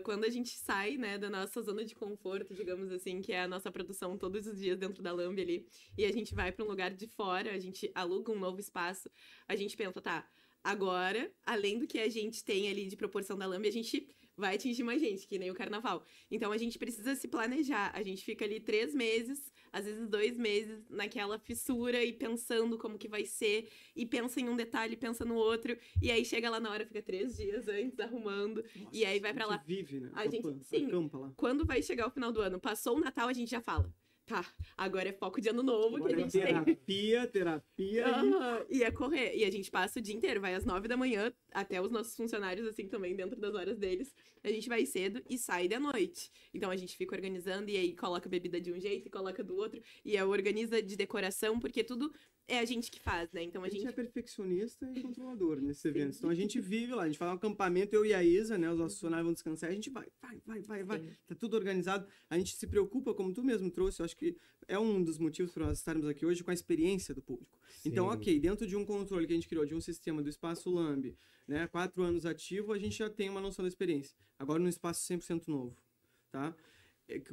quando a gente sai, né, da nossa zona de conforto, digamos assim, que é a nossa produção todos os dias dentro da Lamb ali, e a gente vai para um lugar de fora, a gente aluga um novo espaço, a gente pensa, tá, agora, além do que a gente tem ali de proporção da Lamb, a gente vai atingir mais gente, que nem o carnaval. Então a gente precisa se planejar, a gente fica ali 3 meses, às vezes 2 meses, naquela fissura e pensando como que vai ser, e pensa em um detalhe, pensa no outro, e aí chega lá na hora, fica 3 dias antes arrumando, nossa, e aí vai pra lá. Vive, né? A gente, sim, acampa lá. Quando vai chegar o final do ano, passou o Natal, a gente já fala, tá, agora é foco de ano novo, agora que a gente terapia. E é correr. E a gente passa o dia inteiro, vai às 9 da manhã, até os nossos funcionários, assim, também, dentro das horas deles. A gente vai cedo e sai da noite. Então a gente fica organizando e aí coloca bebida de um jeito e coloca do outro. E organiza de decoração, porque tudo é a gente que faz, né? Então a gente é perfeccionista e controlador nesses eventos. Então a gente vive lá, a gente faz um acampamento, eu e a Isa, né? Os nossos funcionários vão descansar, a gente vai. Tá tudo organizado. A gente se preocupa, como tu mesmo trouxe, eu acho que é um dos motivos para nós estarmos aqui hoje, com a experiência do público. Sim. Então, ok, dentro de um controle que a gente criou, de um sistema do Espaço Lamb, né? 4 anos ativo, a gente já tem uma noção da experiência. Agora num espaço 100% novo, tá?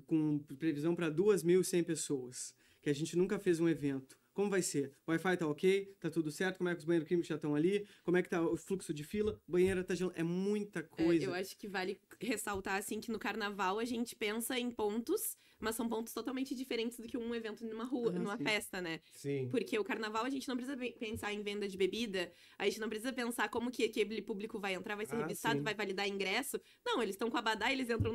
Com previsão para 2.100 pessoas, que a gente nunca fez um evento. Como vai ser? O Wi-Fi tá ok? Tá tudo certo? Como é que os banheiros químicos já estão ali? Como é que tá o fluxo de fila? Banheira tá gelando? É muita coisa. Eu acho que vale ressaltar, assim, que no carnaval a gente pensa em pontos, mas são pontos totalmente diferentes do que um evento numa rua, numa festa, né? Sim. Porque o carnaval a gente não precisa pensar em venda de bebida, a gente não precisa pensar como que aquele público vai entrar, vai ser revistado, vai validar ingresso. Não, eles estão com a abadá, eles entram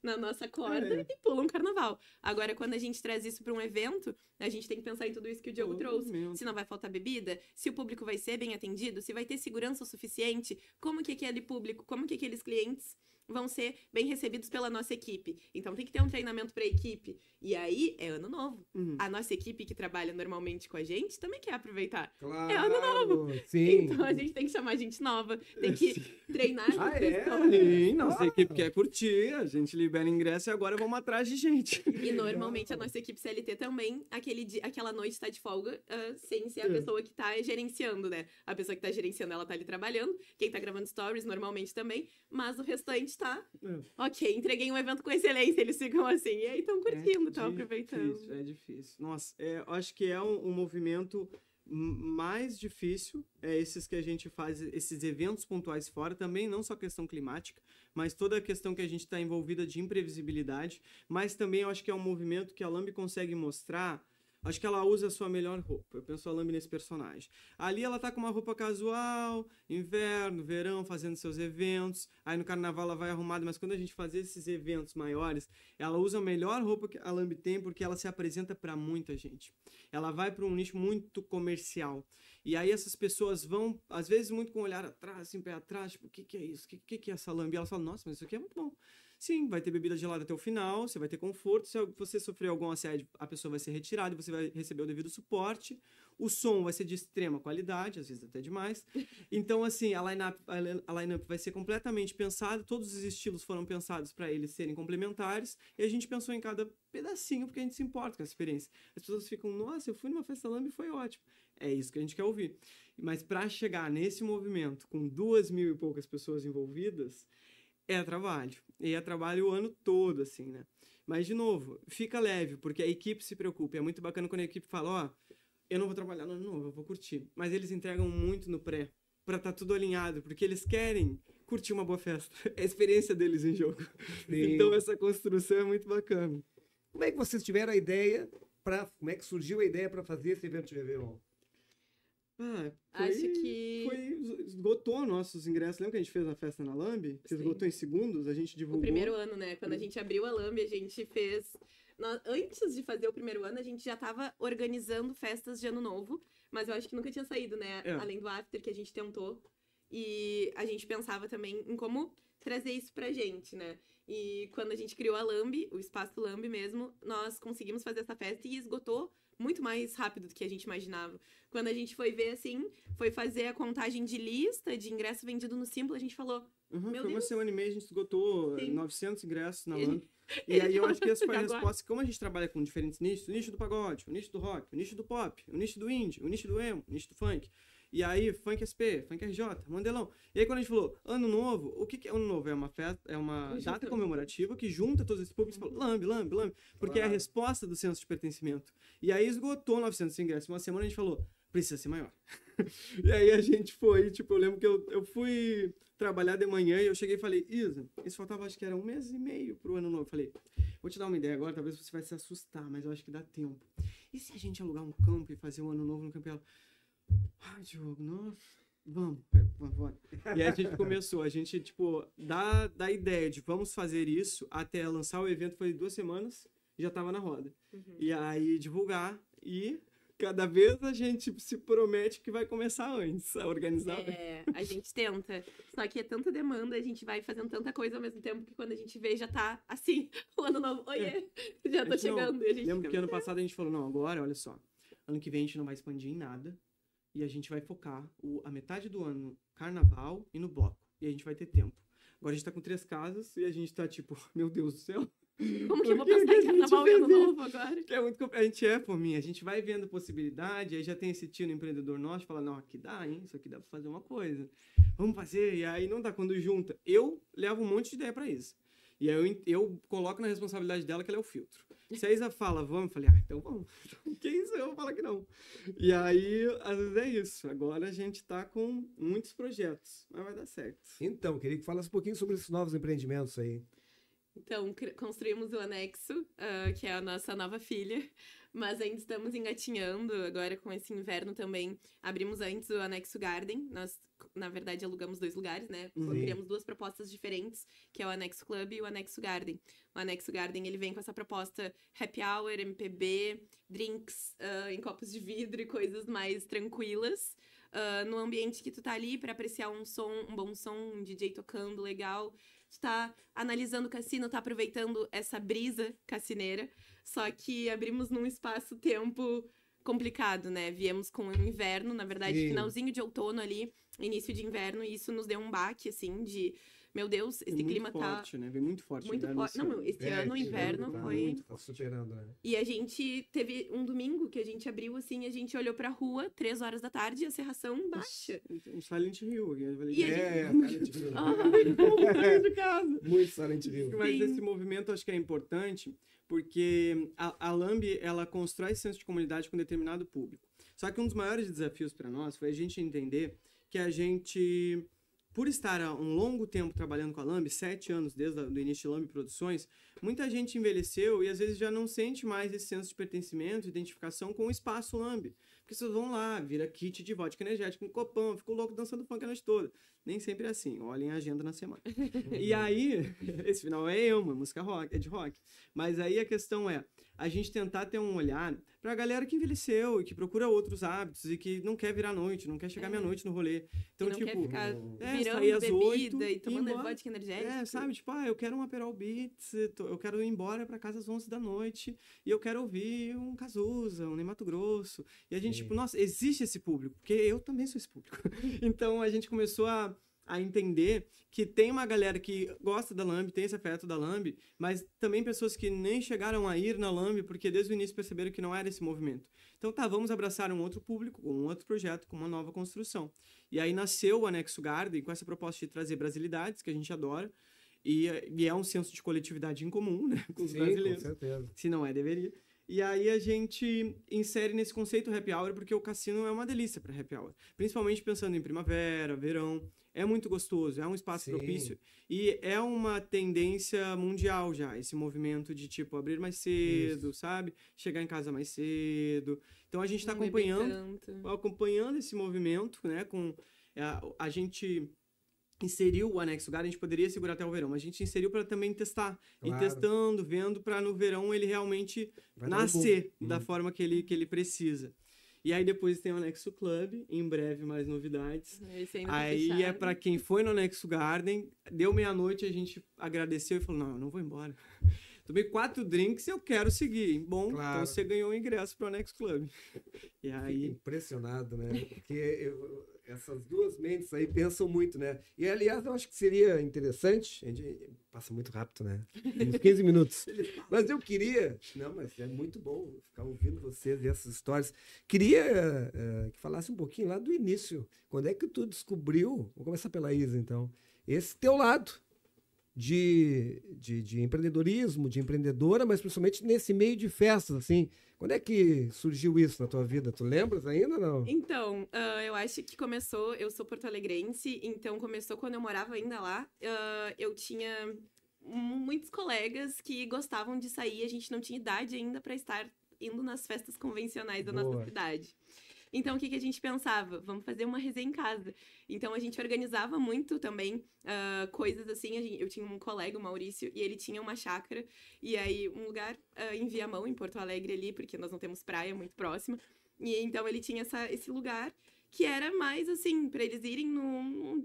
na nossa corda e pulam o carnaval. Agora, quando a gente traz isso para um evento, a gente tem que pensar em tudo isso que o Diogo trouxe. Se não vai faltar bebida, se o público vai ser bem atendido, se vai ter segurança o suficiente, como que aquele público, como que aqueles clientes vão ser bem recebidos pela nossa equipe. Então tem que ter um treinamento para a equipe. E aí é ano novo. A nossa equipe que trabalha normalmente com a gente também quer aproveitar. Claro, é ano novo. Sim. Então a gente tem que chamar gente nova, tem que treinar. Sim, nossa equipe quer curtir, a gente libera ingresso e agora vamos atrás de gente. E normalmente a nossa equipe CLT também, aquela noite está de folga, sem ser a pessoa que está gerenciando, né? A pessoa que está gerenciando, ela tá ali trabalhando. Quem tá gravando stories normalmente também, mas o restante tá, ok, entreguei um evento com excelência, eles ficam assim, e aí estão curtindo, estão aproveitando. É difícil. Nossa, eu acho que é um movimento mais difícil, esses que a gente faz, esses eventos pontuais fora, também não só questão climática, mas toda a questão que a gente está envolvida de imprevisibilidade, mas também eu acho que é um movimento que a Lamb consegue mostrar. Acho que ela usa a sua melhor roupa. Eu penso a Lamb nesse personagem. Ali ela tá com uma roupa casual, inverno, verão, fazendo seus eventos. Aí no carnaval ela vai arrumada, mas quando a gente faz esses eventos maiores, ela usa a melhor roupa que a Lamb tem, porque ela se apresenta para muita gente. Ela vai para um nicho muito comercial. E aí essas pessoas vão, às vezes, muito com o olhar atrás, assim, pé atrás, tipo, o que é isso? O que é essa Lamb? E elas falam, nossa, mas isso aqui é muito bom. Sim, vai ter bebida gelada até o final, você vai ter conforto. Se você sofrer algum assédio, a pessoa vai ser retirada e você vai receber o devido suporte. O som vai ser de extrema qualidade, às vezes até demais. Então, assim, a line-up vai ser completamente pensada, todos os estilos foram pensados para eles serem complementares, e a gente pensou em cada pedacinho, porque a gente se importa com a experiência. As pessoas ficam, nossa, eu fui numa festa Lambi e foi ótimo. É isso que a gente quer ouvir. Mas para chegar nesse movimento, com 2.000 e poucas pessoas envolvidas, é trabalho. E é trabalho o ano todo, assim, né? Mas, de novo, fica leve, porque a equipe se preocupa. É muito bacana quando a equipe fala, ó, eu não vou trabalhar no ano novo, eu vou curtir. Mas eles entregam muito no pré, pra estar tudo alinhado, porque eles querem curtir uma boa festa. É a experiência deles em jogo. Sim. Então, essa construção é muito bacana. Como é que vocês tiveram a ideia, como é que surgiu a ideia para fazer esse evento de Réveillon? Acho que esgotou nossos ingressos. Lembra que a gente fez a festa na Lambi? Que esgotou em segundos, a gente divulgou. O primeiro ano, né? Quando a gente abriu a Lambi, a gente fez... Antes de fazer o primeiro ano, a gente já estava organizando festas de ano novo, mas eu acho que nunca tinha saído, né? Além do after que a gente tentou. E a gente pensava também em como trazer isso pra gente, né? E quando a gente criou a Lambi, o espaço Lambi mesmo, nós conseguimos fazer essa festa e esgotou muito mais rápido do que a gente imaginava. Quando a gente foi ver, assim, foi fazer a contagem de lista de ingresso vendido no Simpla, a gente falou, meu Deus. Foi uma semana e meia, a gente esgotou 900 ingressos na Lambi. E aí eu acho que essa foi a resposta. Como a gente trabalha com diferentes nichos, o nicho do pagode, o nicho do rock, o nicho do pop, o nicho do indie, o nicho do emo, o nicho do funk. E aí, funk SP, funk RJ, Mandelão. E aí quando a gente falou, ano novo, o que é ano novo? É uma festa, é uma data comemorativa que junta todos esses públicos e fala, Lambi, Lambi, Lambi. Porque é a resposta do senso de pertencimento. E aí esgotou 900 ingressos. Uma semana a gente falou, precisa ser maior. E aí a gente foi, tipo, eu lembro que eu fui trabalhar de manhã e eu cheguei e falei, Isa, isso faltava acho que era 1 mês e meio pro ano novo. Eu falei, vou te dar uma ideia agora, talvez você vai se assustar, mas eu acho que dá tempo. E se a gente alugar um campo e fazer um ano novo no campo? Ai, Diogo, nossa, vamos. E aí a gente começou, a gente, tipo, da ideia de vamos fazer isso até lançar o evento foi 2 semanas, já tava na roda. E aí divulgar e cada vez a gente se promete que vai começar antes a organizar. A gente tenta. Só que é tanta demanda, a gente vai fazendo tanta coisa ao mesmo tempo que quando a gente vê já tá assim, o ano novo, oiê, já tô chegando. E a gente lembro que ano passado a gente falou, não, agora, olha só, ano que vem a gente não vai expandir em nada e a gente vai focar a metade do ano no carnaval e no bloco. E a gente vai ter tempo. Agora a gente tá com 3 casas e a gente tá tipo, meu Deus do céu. Como que eu vou pensar em carnaval e ano novo agora? Que é muito, a gente por mim, a gente vai vendo possibilidade, aí já tem esse tio no empreendedor nosso, fala, não, aqui dá, hein, isso aqui dá pra fazer uma coisa. Vamos fazer, e aí não dá, quando junta. Eu levo um monte de ideia pra isso. E aí eu coloco na responsabilidade dela que ela é o filtro. Se a Isa fala, vamos, eu falei, então vamos. Que isso? Eu vou falar que não. E aí, às vezes é isso. Agora a gente tá com muitos projetos, mas vai dar certo. Então, queria que falasse um pouquinho sobre esses novos empreendimentos aí. Então, construímos o Anexo, que é a nossa nova filha, mas ainda estamos engatinhando agora com esse inverno também. Abrimos antes o Anexo Garden, nós, na verdade, alugamos 2 lugares, né? Criamos 2 propostas diferentes, que é o Anexo Club e o Anexo Garden. O Anexo Garden, ele vem com essa proposta happy hour, MPB, drinks em copos de vidro e coisas mais tranquilas. No ambiente que tu tá ali para apreciar um bom som, um DJ tocando legal. Tu tá analisando o cassino, tá aproveitando essa brisa cassineira, só que abrimos num espaço-tempo complicado, né? Viemos com o inverno, na verdade, finalzinho de outono ali, início de inverno, e isso nos deu um baque, assim, de... Meu Deus, esse clima tá... Forte, né? Vem muito forte. Muito forte. Não, esse ano o inverno foi... Tá superando, né? E a gente teve um domingo que a gente abriu, assim, a gente olhou pra rua, 3 horas da tarde, e a serração baixa. Um Silent Hill. Silent Hill. De casa. Muito Silent Hill. Mas esse movimento acho que é importante, porque a Lambi, ela constrói senso de comunidade com determinado público. Só que um dos maiores desafios para nós foi a gente entender que a gente... Por estar há um longo tempo trabalhando com a Lambi, 7 anos desde o início de Lambi Produções, muita gente envelheceu e às vezes já não sente mais esse senso de pertencimento, identificação com o espaço Lambi. Porque vocês vão lá, vira kit de vodka energética, um copão, fico louco dançando funk a noite toda. Nem sempre é assim, olhem a agenda na semana. E aí, esse final é música rock, é de rock. Mas aí a questão é, a gente tentar ter um olhar pra galera que envelheceu e que procura outros hábitos e que não quer virar noite, não quer chegar meia-noite no rolê. Então, e não tipo, quer ficar virando sair às 8 bebida e tomando vodka energética. sabe? Tipo, eu quero um Aperol Beats, eu quero ir embora pra casa às 11 da noite e eu quero ouvir um Cazuza, um Ney Matogrosso. E a gente, tipo, nossa, existe esse público, porque eu também sou esse público. Então, a gente começou a entender que tem uma galera que gosta da Lambe, tem esse afeto da Lambe, mas também pessoas que nem chegaram a ir na Lambe porque desde o início perceberam que não era esse movimento. Então vamos abraçar um outro público, um outro projeto, com uma nova construção. E aí nasceu o Anexo Garden com essa proposta de trazer brasilidades, que a gente adora, e é um senso de coletividade em comum, né, com os brasileiros. Com certeza. Se não deveria. E aí a gente insere nesse conceito happy hour porque o cassino é uma delícia para happy hour. Principalmente pensando em primavera, verão. É muito gostoso, é um espaço propício. E é uma tendência mundial já, esse movimento de, tipo, abrir mais cedo, sabe? Chegar em casa mais cedo. Então a gente está acompanhando esse movimento, né? A gente inseriu o Anexo Garden, a gente poderia segurar até o verão, mas a gente inseriu para também testar. Claro. E testando, vendo, para no verão ele realmente nascer da forma que ele precisa. E aí depois tem o Anexo Club, em breve mais novidades. Aí é para quem foi no Anexo Garden, deu meia-noite, a gente agradeceu e falou, não vou embora. Tomei 4 drinks e eu quero seguir. Bom, então você ganhou o ingresso pro Anexo Club. E aí... Fico impressionado, né? Porque essas duas mentes aí pensam muito, né? E, aliás, eu acho que seria interessante... A gente passa muito rápido, né? Uns 15 minutos. Mas eu queria... Não, mas é muito bom ficar ouvindo vocês e essas histórias. Queria que falasse um pouquinho lá do início. Quando é que tu descobriu... Vou começar pela Isa, então. Esse teu lado de empreendedorismo, de empreendedora, mas principalmente nesse meio de festas, assim. Quando é que surgiu isso na tua vida? Tu lembras ainda ou não? Então, eu acho que começou... Eu sou porto-alegrense, então começou quando eu morava ainda lá. Eu tinha muitos colegas que gostavam de sair. A gente não tinha idade ainda para estar indo nas festas convencionais da nossa cidade. Então, o que a gente pensava? Vamos fazer uma resenha em casa. Então, a gente organizava muito também coisas assim. Eu tinha um colega, o Maurício, e ele tinha uma chácara. E aí, um lugar em Viamão, em Porto Alegre ali, porque nós não temos praia muito próxima. E então, ele tinha esse lugar que era mais assim, para eles irem no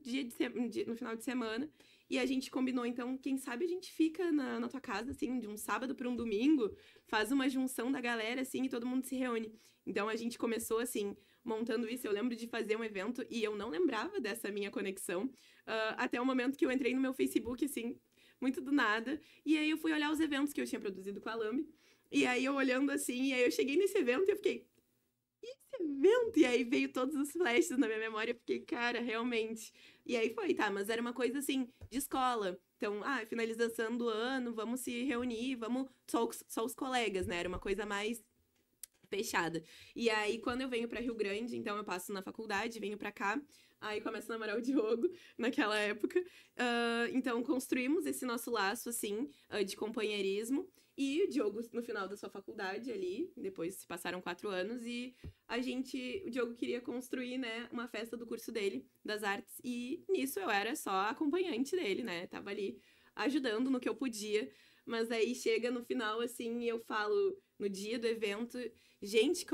final de semana. E a gente combinou, então, quem sabe a gente fica na tua casa, assim, de um sábado para um domingo, faz uma junção da galera, assim, e todo mundo se reúne. Então, a gente começou, assim, montando isso. Eu lembro de fazer um evento e eu não lembrava dessa minha conexão, até o momento que eu entrei no meu Facebook, assim, muito do nada. E aí, eu fui olhar os eventos que eu tinha produzido com a Lambe. E aí, eu olhando assim, e aí eu cheguei nesse evento e eu fiquei... esse evento? E aí veio todos os flashes na minha memória, eu fiquei, cara, realmente. E aí foi, tá, mas era uma coisa assim, de escola. Então, finalização do ano, vamos se reunir, vamos, só os colegas, né? Era uma coisa mais fechada. E aí, quando eu venho pra Rio Grande, então eu passo na faculdade, venho pra cá, aí começo a namorar o Diogo, naquela época. Então, construímos esse nosso laço, assim, de companheirismo. E o Diogo, no final da sua faculdade ali, depois se passaram 4 anos, e o Diogo queria construir, né, uma festa do curso dele, das artes, e nisso eu era só acompanhante dele, né, tava ali ajudando no que eu podia, mas aí chega no final, assim, e eu falo, no dia do evento, gente,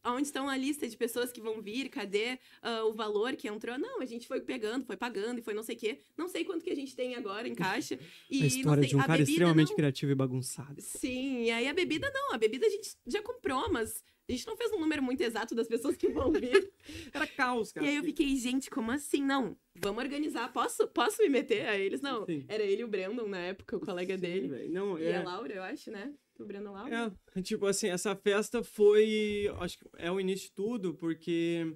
aonde estão a lista de pessoas que vão vir? Cadê o valor que entrou? Não, a gente foi pegando, foi pagando e foi não sei o quê. Não sei quanto que a gente tem agora em caixa. E a história de um cara extremamente criativo e bagunçado. Sim, e aí a bebida a gente já comprou, mas a gente não fez um número muito exato das pessoas que vão vir. Era caos, cara. E aí eu fiquei, gente, como assim? Não, vamos organizar. Posso me meter a eles? Não, sim. Era ele e o Brandon na época, o colega dele. Não, e a Laura, eu acho, né? O Brandon Laura. Tipo assim, essa festa foi... Acho que é o início de tudo, porque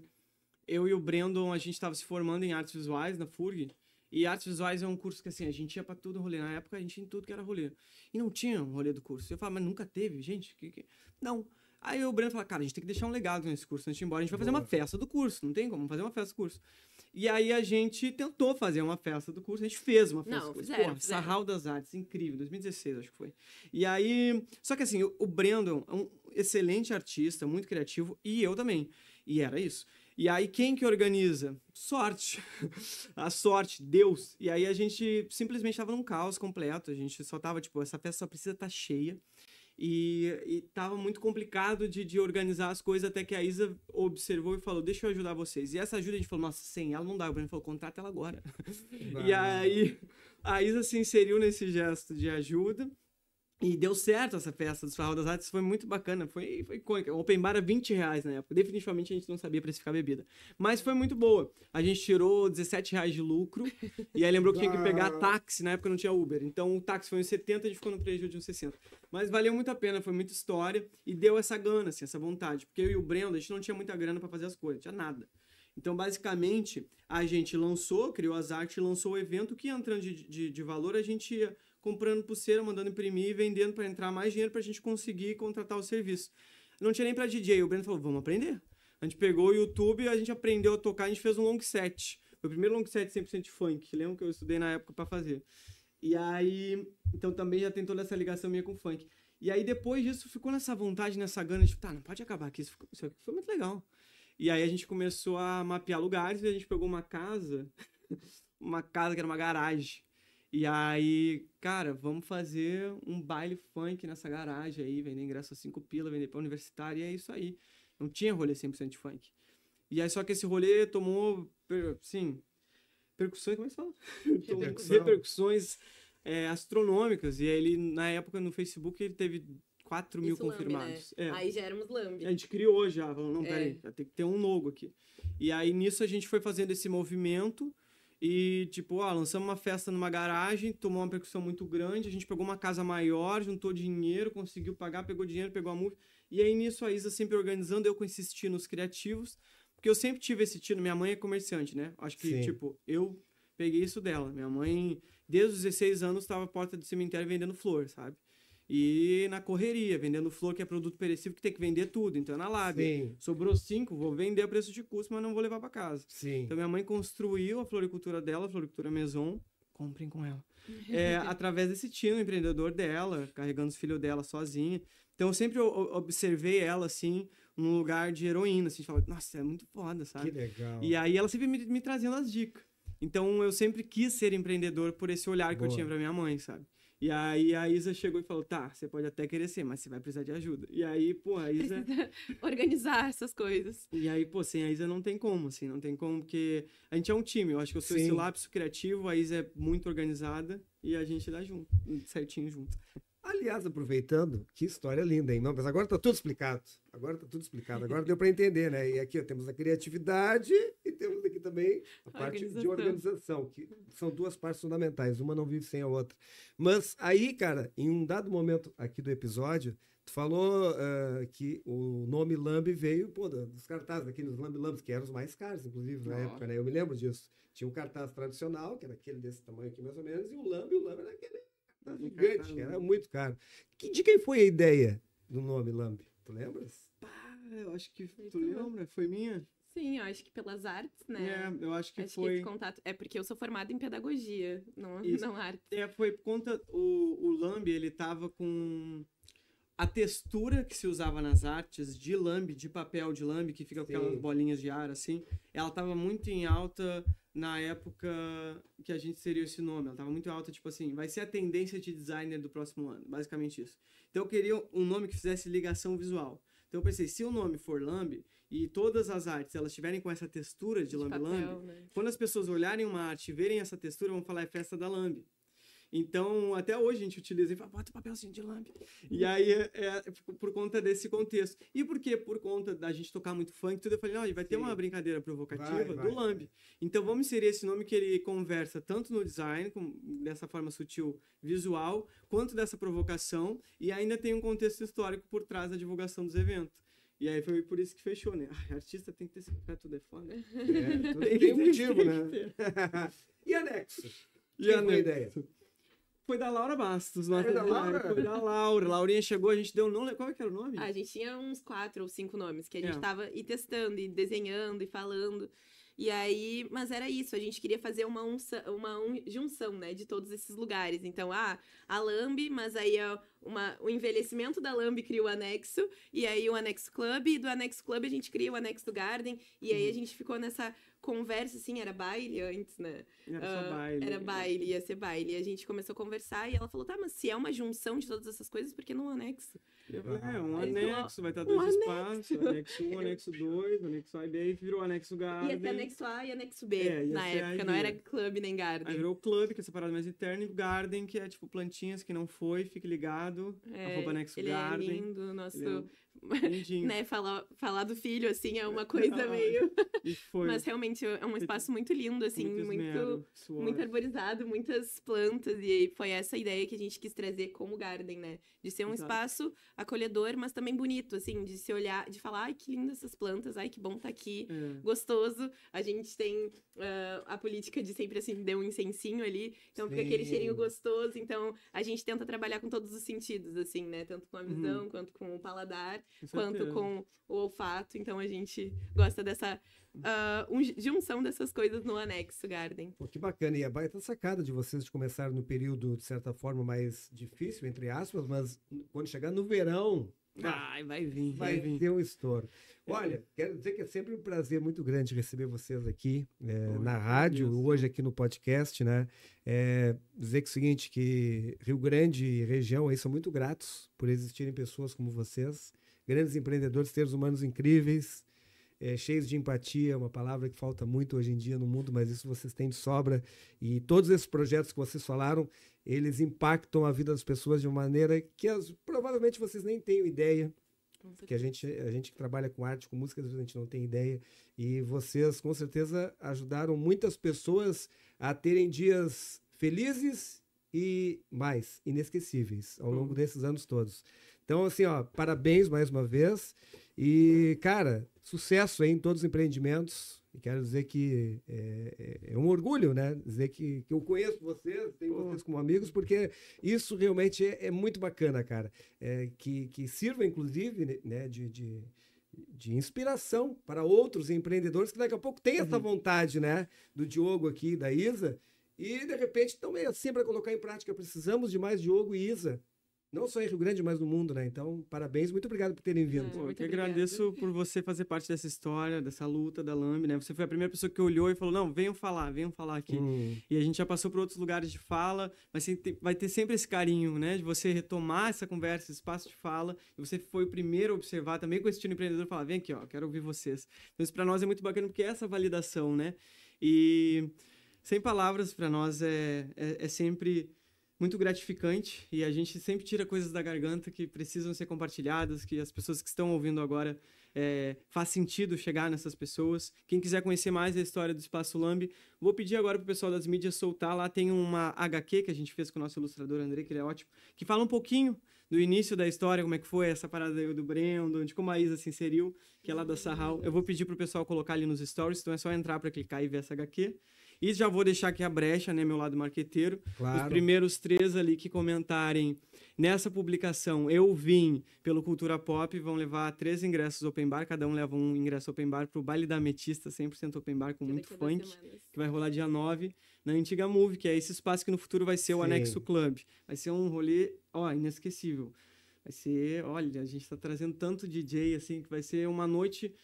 eu e o Brandon, a gente estava se formando em artes visuais na FURG. E artes visuais é um curso que, assim, a gente ia pra tudo rolê. Na época, a gente ia em tudo que era rolê. E não tinha um rolê do curso. Eu falava, mas nunca teve, gente? Não. Aí o Brandon falou, cara, a gente tem que deixar um legado nesse curso antes de ir embora. A gente vai fazer uma festa do curso. Não tem como fazer uma festa do curso. E aí a gente tentou fazer uma festa do curso. A gente fez uma festa do curso. Fizeram. Sarral das Artes, incrível. 2016, acho que foi. E aí... Só que assim, o Brandon é um excelente artista, muito criativo. E eu também. E era isso. E aí, quem que organiza? Sorte. A sorte, Deus. E aí, a gente simplesmente estava num caos completo. A gente só tava, tipo, essa festa só precisa estar cheia. E tava muito complicado de organizar as coisas, até que a Isa observou e falou, deixa eu ajudar vocês. E essa ajuda a gente falou, nossa, sem ela não dá. O Breno falou, contrata ela agora. E aí a Isa se inseriu nesse gesto de ajuda. E deu certo essa festa dos Farol das Artes, foi muito bacana, foi icônica. O open bar era R$20 na época, definitivamente a gente não sabia precificar bebida. Mas foi muito boa. A gente tirou R$17 de lucro, e aí lembrou que tinha que pegar táxi, na época não tinha Uber. Então o táxi foi uns 70, a gente ficou no prejuízo de uns 60. Mas valeu muito a pena, foi muita história, e deu essa gana, assim, essa vontade. Porque eu e o Breno, a gente não tinha muita grana pra fazer as coisas, não tinha nada. Então, basicamente, a gente criou as artes, lançou o evento, que entrando de valor, a gente ia comprando pulseira, mandando imprimir e vendendo para entrar mais dinheiro para a gente conseguir contratar o serviço. Não tinha nem para DJ. O Breno falou, vamos aprender. A gente pegou o YouTube, a gente aprendeu a tocar, a gente fez um long set. Foi o primeiro long set 100% funk. Lembro que eu estudei na época para fazer. E aí, então também já tem toda essa ligação minha com funk. E aí depois disso ficou nessa vontade, nessa gana, tipo, tá, não pode acabar aqui, isso aqui foi muito legal. E aí a gente começou a mapear lugares e a gente pegou uma casa que era uma garagem. E aí, cara, vamos fazer um baile funk nessa garagem aí, vender ingresso a 5 pila, vender pra universitária, e é isso aí. Não tinha rolê 100% funk. E aí, só que esse rolê tomou, assim, percussões, como é que fala? Repercussões astronômicas. E aí, ele, na época, no Facebook, ele teve 4 mil confirmados. Né? Aí já éramos Lambi. A gente criou já, falou, não, peraí, vai ter que ter um logo aqui. E aí, nisso, a gente foi fazendo esse movimento. E, tipo, lançamos uma festa numa garagem, tomou uma percussão muito grande, a gente pegou uma casa maior, juntou dinheiro, conseguiu pagar, pegou dinheiro, pegou a música. E aí, nisso, a Isa sempre organizando, eu com esses tinos criativos, porque eu sempre tive esse tino, minha mãe é comerciante, né? Acho que, tipo, eu peguei isso dela. Minha mãe, desde os 16 anos, estava à porta do cemitério vendendo flor, sabe? E na correria, vendendo flor, que é produto perecível, que tem que vender tudo. Então, na lábia. Sobrou 5, vou vender a preço de custo, mas não vou levar para casa. Sim. Então, minha mãe construiu a floricultura dela, a floricultura Maison. Comprem com ela. Através desse tino empreendedor dela, carregando os filhos dela sozinha. Então, eu sempre observei ela, assim, num lugar de heroína. Assim, de falar, nossa, é muito foda, sabe? Que legal. E aí, ela sempre me trazendo as dicas. Então, eu sempre quis ser empreendedor por esse olhar que eu tinha pra minha mãe, sabe? E aí a Isa chegou e falou, tá, você pode até querer ser, mas você vai precisar de ajuda. E aí, pô, a Isa... organizar essas coisas. E aí, pô, sem a Isa não tem como, assim, não tem como, porque a gente é um time. Eu acho que eu sou esse lapso criativo, a Isa é muito organizada e a gente dá junto, certinho junto. Aliás, aproveitando, que história linda, hein? Não, mas agora tá tudo explicado. Agora deu para entender, né? E aqui temos a criatividade e temos aqui também a parte de organização, que são duas partes fundamentais. Uma não vive sem a outra. Mas aí, cara, em um dado momento aqui do episódio, tu falou que o nome Lambi veio, pô, dos cartazes aqui nos Lambi-Lambs, que eram os mais caros, inclusive, na época, né? Eu me lembro disso. Tinha um cartaz tradicional, que era aquele desse tamanho aqui, mais ou menos, e o Lambi era aquele gigante, era muito caro. De quem foi a ideia do nome Lambi? Tu lembras? Eu acho que tu lembra, foi minha. Sim, eu acho que pelas artes, né? Eu acho que foi. Que esse contato... É porque eu sou formada em pedagogia, não arte. Foi por conta. O Lambi, ele tava com a textura que se usava nas artes de Lambi, de papel de Lambi, que fica com aquelas bolinhas de ar, assim. Ela tava muito em alta na época que a gente seria esse nome. Ela tava muito alta, tipo assim, vai ser a tendência de designer do próximo ano, basicamente isso. Então eu queria um nome que fizesse ligação visual. Então eu pensei, se o nome for Lambi e todas as artes elas estiverem com essa textura de Lambi-Lambi, né? Quando as pessoas olharem uma arte e verem essa textura, vão falar, é festa da Lambi. Então, até hoje a gente utiliza e fala, bota o papelzinho de Lambi. E aí, por conta desse contexto. E por quê? Por conta da gente tocar muito funk, tudo, eu falei, não, vai ter uma brincadeira provocativa do Lambi. Então, vamos inserir esse nome que ele conversa tanto no design, dessa forma sutil, visual, quanto dessa provocação, e ainda tem um contexto histórico por trás da divulgação dos eventos. E aí foi por isso que fechou, né? Artista tem que ter tudo é foda. Tudo tem um motivo, né? E anexo? E a ideia? Foi da Laura Bastos. Foi da Laura? Foi da Laura. Laurinha chegou, a gente deu um nome. Qual que era o nome? A gente tinha uns 4 ou 5 nomes que a gente tava testando, e desenhando, e falando. E aí, mas era isso, a gente queria fazer uma junção, né, de todos esses lugares. Então, a Lambi, mas aí o envelhecimento da Lambi cria o Anexo, e aí o Anexo Club, e do Anexo Club a gente cria o Anexo do Garden, e aí a gente ficou nessa conversa, assim, era baile antes, né? Era só baile. Era baile, ia ser baile. E a gente começou a conversar e ela falou, tá, mas se é uma junção de todas essas coisas, por que não um anexo? Um anexo, vai estar dois espaços, anexo 1, anexo 2, anexo A e B, aí virou anexo Garden. Ia ter anexo A e anexo B, na época, não era clube nem Garden. Aí virou o clube, que é separado mais interno, e o Garden, que é tipo plantinhas que não foi, fique ligado, @anexo Garden. Ele é lindo, nosso... né, falar do filho, assim, é uma coisa meio... Mas realmente é um espaço muito lindo, assim, muito arborizado, muitas plantas, e foi essa ideia que a gente quis trazer como Garden, né? De ser um espaço acolhedor, mas também bonito, assim, de se olhar, de falar, ai, que lindas essas plantas, ai, que bom tá aqui, gostoso. A gente tem a política de sempre, assim, dar um incensinho ali, então fica aquele cheirinho gostoso, então a gente tenta trabalhar com todos os sentidos, assim, né? Tanto com a visão, quanto com o paladar, quanto com o olfato, então a gente gosta dessa junção dessas coisas no Anexo Garden. Pô, que bacana, e a baita sacada de vocês de começar no período, de certa forma, mais difícil, entre aspas, mas quando chegar no verão, vai vir. Vai ter um estouro. Olha, quero dizer que é sempre um prazer muito grande receber vocês aqui na rádio, hoje aqui no podcast, né? Dizer que é o seguinte, que Rio Grande e região aí são muito gratos por existirem pessoas como vocês, grandes empreendedores, seres humanos incríveis, cheios de empatia, uma palavra que falta muito hoje em dia no mundo, mas isso vocês têm de sobra. E todos esses projetos que vocês falaram, eles impactam a vida das pessoas de uma maneira que provavelmente vocês nem tenham ideia. Porque a gente que trabalha com arte, com música, às vezes a gente não tem ideia. E vocês, com certeza, ajudaram muitas pessoas a terem dias felizes e mais inesquecíveis ao longo desses anos todos. Então, assim, parabéns mais uma vez. E, cara, sucesso aí em todos os empreendimentos. E quero dizer que é um orgulho, né? Dizer que eu conheço vocês, tenho vocês como amigos, porque isso realmente é muito bacana, cara. Que sirva, inclusive, né, de inspiração para outros empreendedores que daqui a pouco têm essa vontade, né? Do Diogo aqui, da Isa. E, de repente, estão meio assim para colocar em prática. Precisamos de mais Diogo e Isa. Não só em Rio Grande, mas no mundo, né? Então, parabéns, muito obrigado por terem vindo. Eu que agradeço por você fazer parte dessa história, dessa luta da Lambi, né? Você foi a primeira pessoa que olhou e falou, não, venham falar aqui. E a gente já passou por outros lugares de fala, mas vai ter sempre esse carinho, né? De você retomar essa conversa, esse espaço de fala, e você foi o primeiro a observar, também com esse estilo empreendedor, falar, vem aqui, quero ouvir vocês. Então, isso para nós é muito bacana, porque é essa validação, né? E sem palavras, para nós é sempre muito gratificante, e a gente sempre tira coisas da garganta que precisam ser compartilhadas, que as pessoas que estão ouvindo agora faz sentido chegar nessas pessoas. Quem quiser conhecer mais a história do Espaço Lambi, vou pedir agora pro pessoal das mídias soltar. Lá tem uma HQ que a gente fez com o nosso ilustrador André, que ele é ótimo, que fala um pouquinho do início da história, como é que foi essa parada aí do Brandon, de como a Isa se inseriu, que é lá da Sarral. Eu vou pedir pro pessoal colocar ali nos stories, então é só entrar para clicar e ver essa HQ. E já vou deixar aqui a brecha, né, meu lado marqueteiro. Claro. Os primeiros 3 ali que comentarem nessa publicação, eu vim pelo Cultura Pop, vão levar 3 ingressos open bar, cada um leva um ingresso open bar pro Baile da Ametista, 100% open bar com muito funk, que vai rolar dia 9, na Antiga Move, que é esse espaço que no futuro vai ser o Anexo Club. Vai ser um rolê, inesquecível. Vai ser, olha, a gente tá trazendo tanto DJ, assim, que vai ser uma noite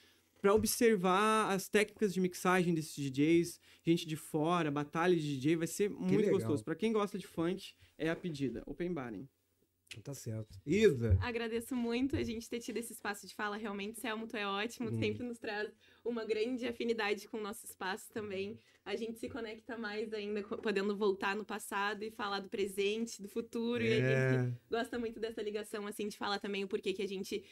para observar as técnicas de mixagem desses DJs, gente de fora, batalha de DJ, vai ser muito gostoso. Para quem gosta de funk, é a pedida. Open bar, hein? Tá certo. Isa? Agradeço muito a gente ter tido esse espaço de fala. Realmente, Selmo, tu é ótimo. Sempre nos traz uma grande afinidade com o nosso espaço também. A gente se conecta mais ainda, podendo voltar no passado e falar do presente, do futuro. E a gente gosta muito dessa ligação, assim, de falar também o porquê que a gente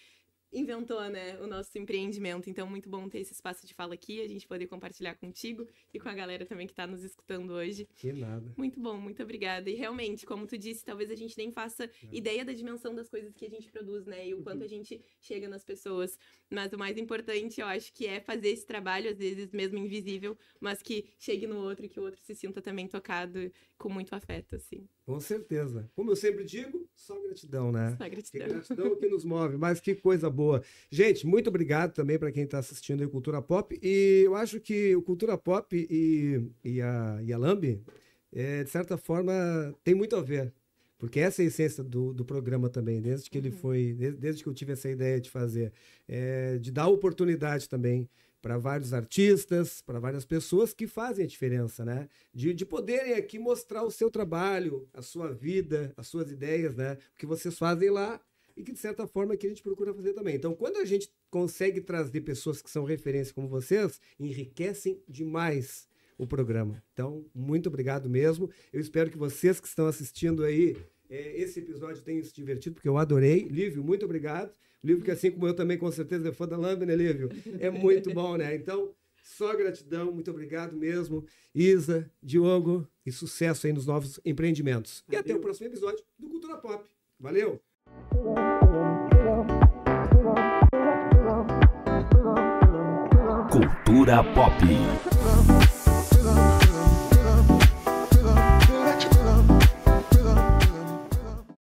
inventou, né, o nosso empreendimento. Então, muito bom ter esse espaço de fala aqui, a gente poder compartilhar contigo e com a galera também que está nos escutando hoje. Que nada. Muito bom, muito obrigada. E realmente, como tu disse, talvez a gente nem faça ideia da dimensão das coisas que a gente produz, né, e o quanto a gente chega nas pessoas. Mas o mais importante, eu acho que é fazer esse trabalho, às vezes mesmo invisível, mas que chegue no outro e que o outro se sinta também tocado com muito afeto, assim. Com certeza. Como eu sempre digo, só gratidão, né? Só gratidão. Que gratidão que nos move, mas que coisa boa. Gente, muito obrigado também para quem está assistindo aí o Cultura Pop. E eu acho que o Cultura Pop e a Lambi, de certa forma, tem muito a ver. Porque essa é a essência do programa também, desde que ele foi, desde que eu tive essa ideia de fazer, de dar oportunidade também para vários artistas, para várias pessoas que fazem a diferença, né? De poderem aqui mostrar o seu trabalho, a sua vida, as suas ideias, né? O que vocês fazem lá e que, de certa forma, é que a gente procura fazer também. Então, quando a gente consegue trazer pessoas que são referência como vocês, enriquecem demais o programa. Então, muito obrigado mesmo. Eu espero que vocês que estão assistindo aí esse episódio tenham se divertido, porque eu adorei. Lívio, muito obrigado. Lívio, que assim como eu também, com certeza, é fã da Lambi, né, Lívio? É muito bom, né? Então, só gratidão, muito obrigado mesmo. Isa, Diogo, e sucesso aí nos novos empreendimentos. Valeu. E até o próximo episódio do Cultura Pop. Valeu! Cultura Pop.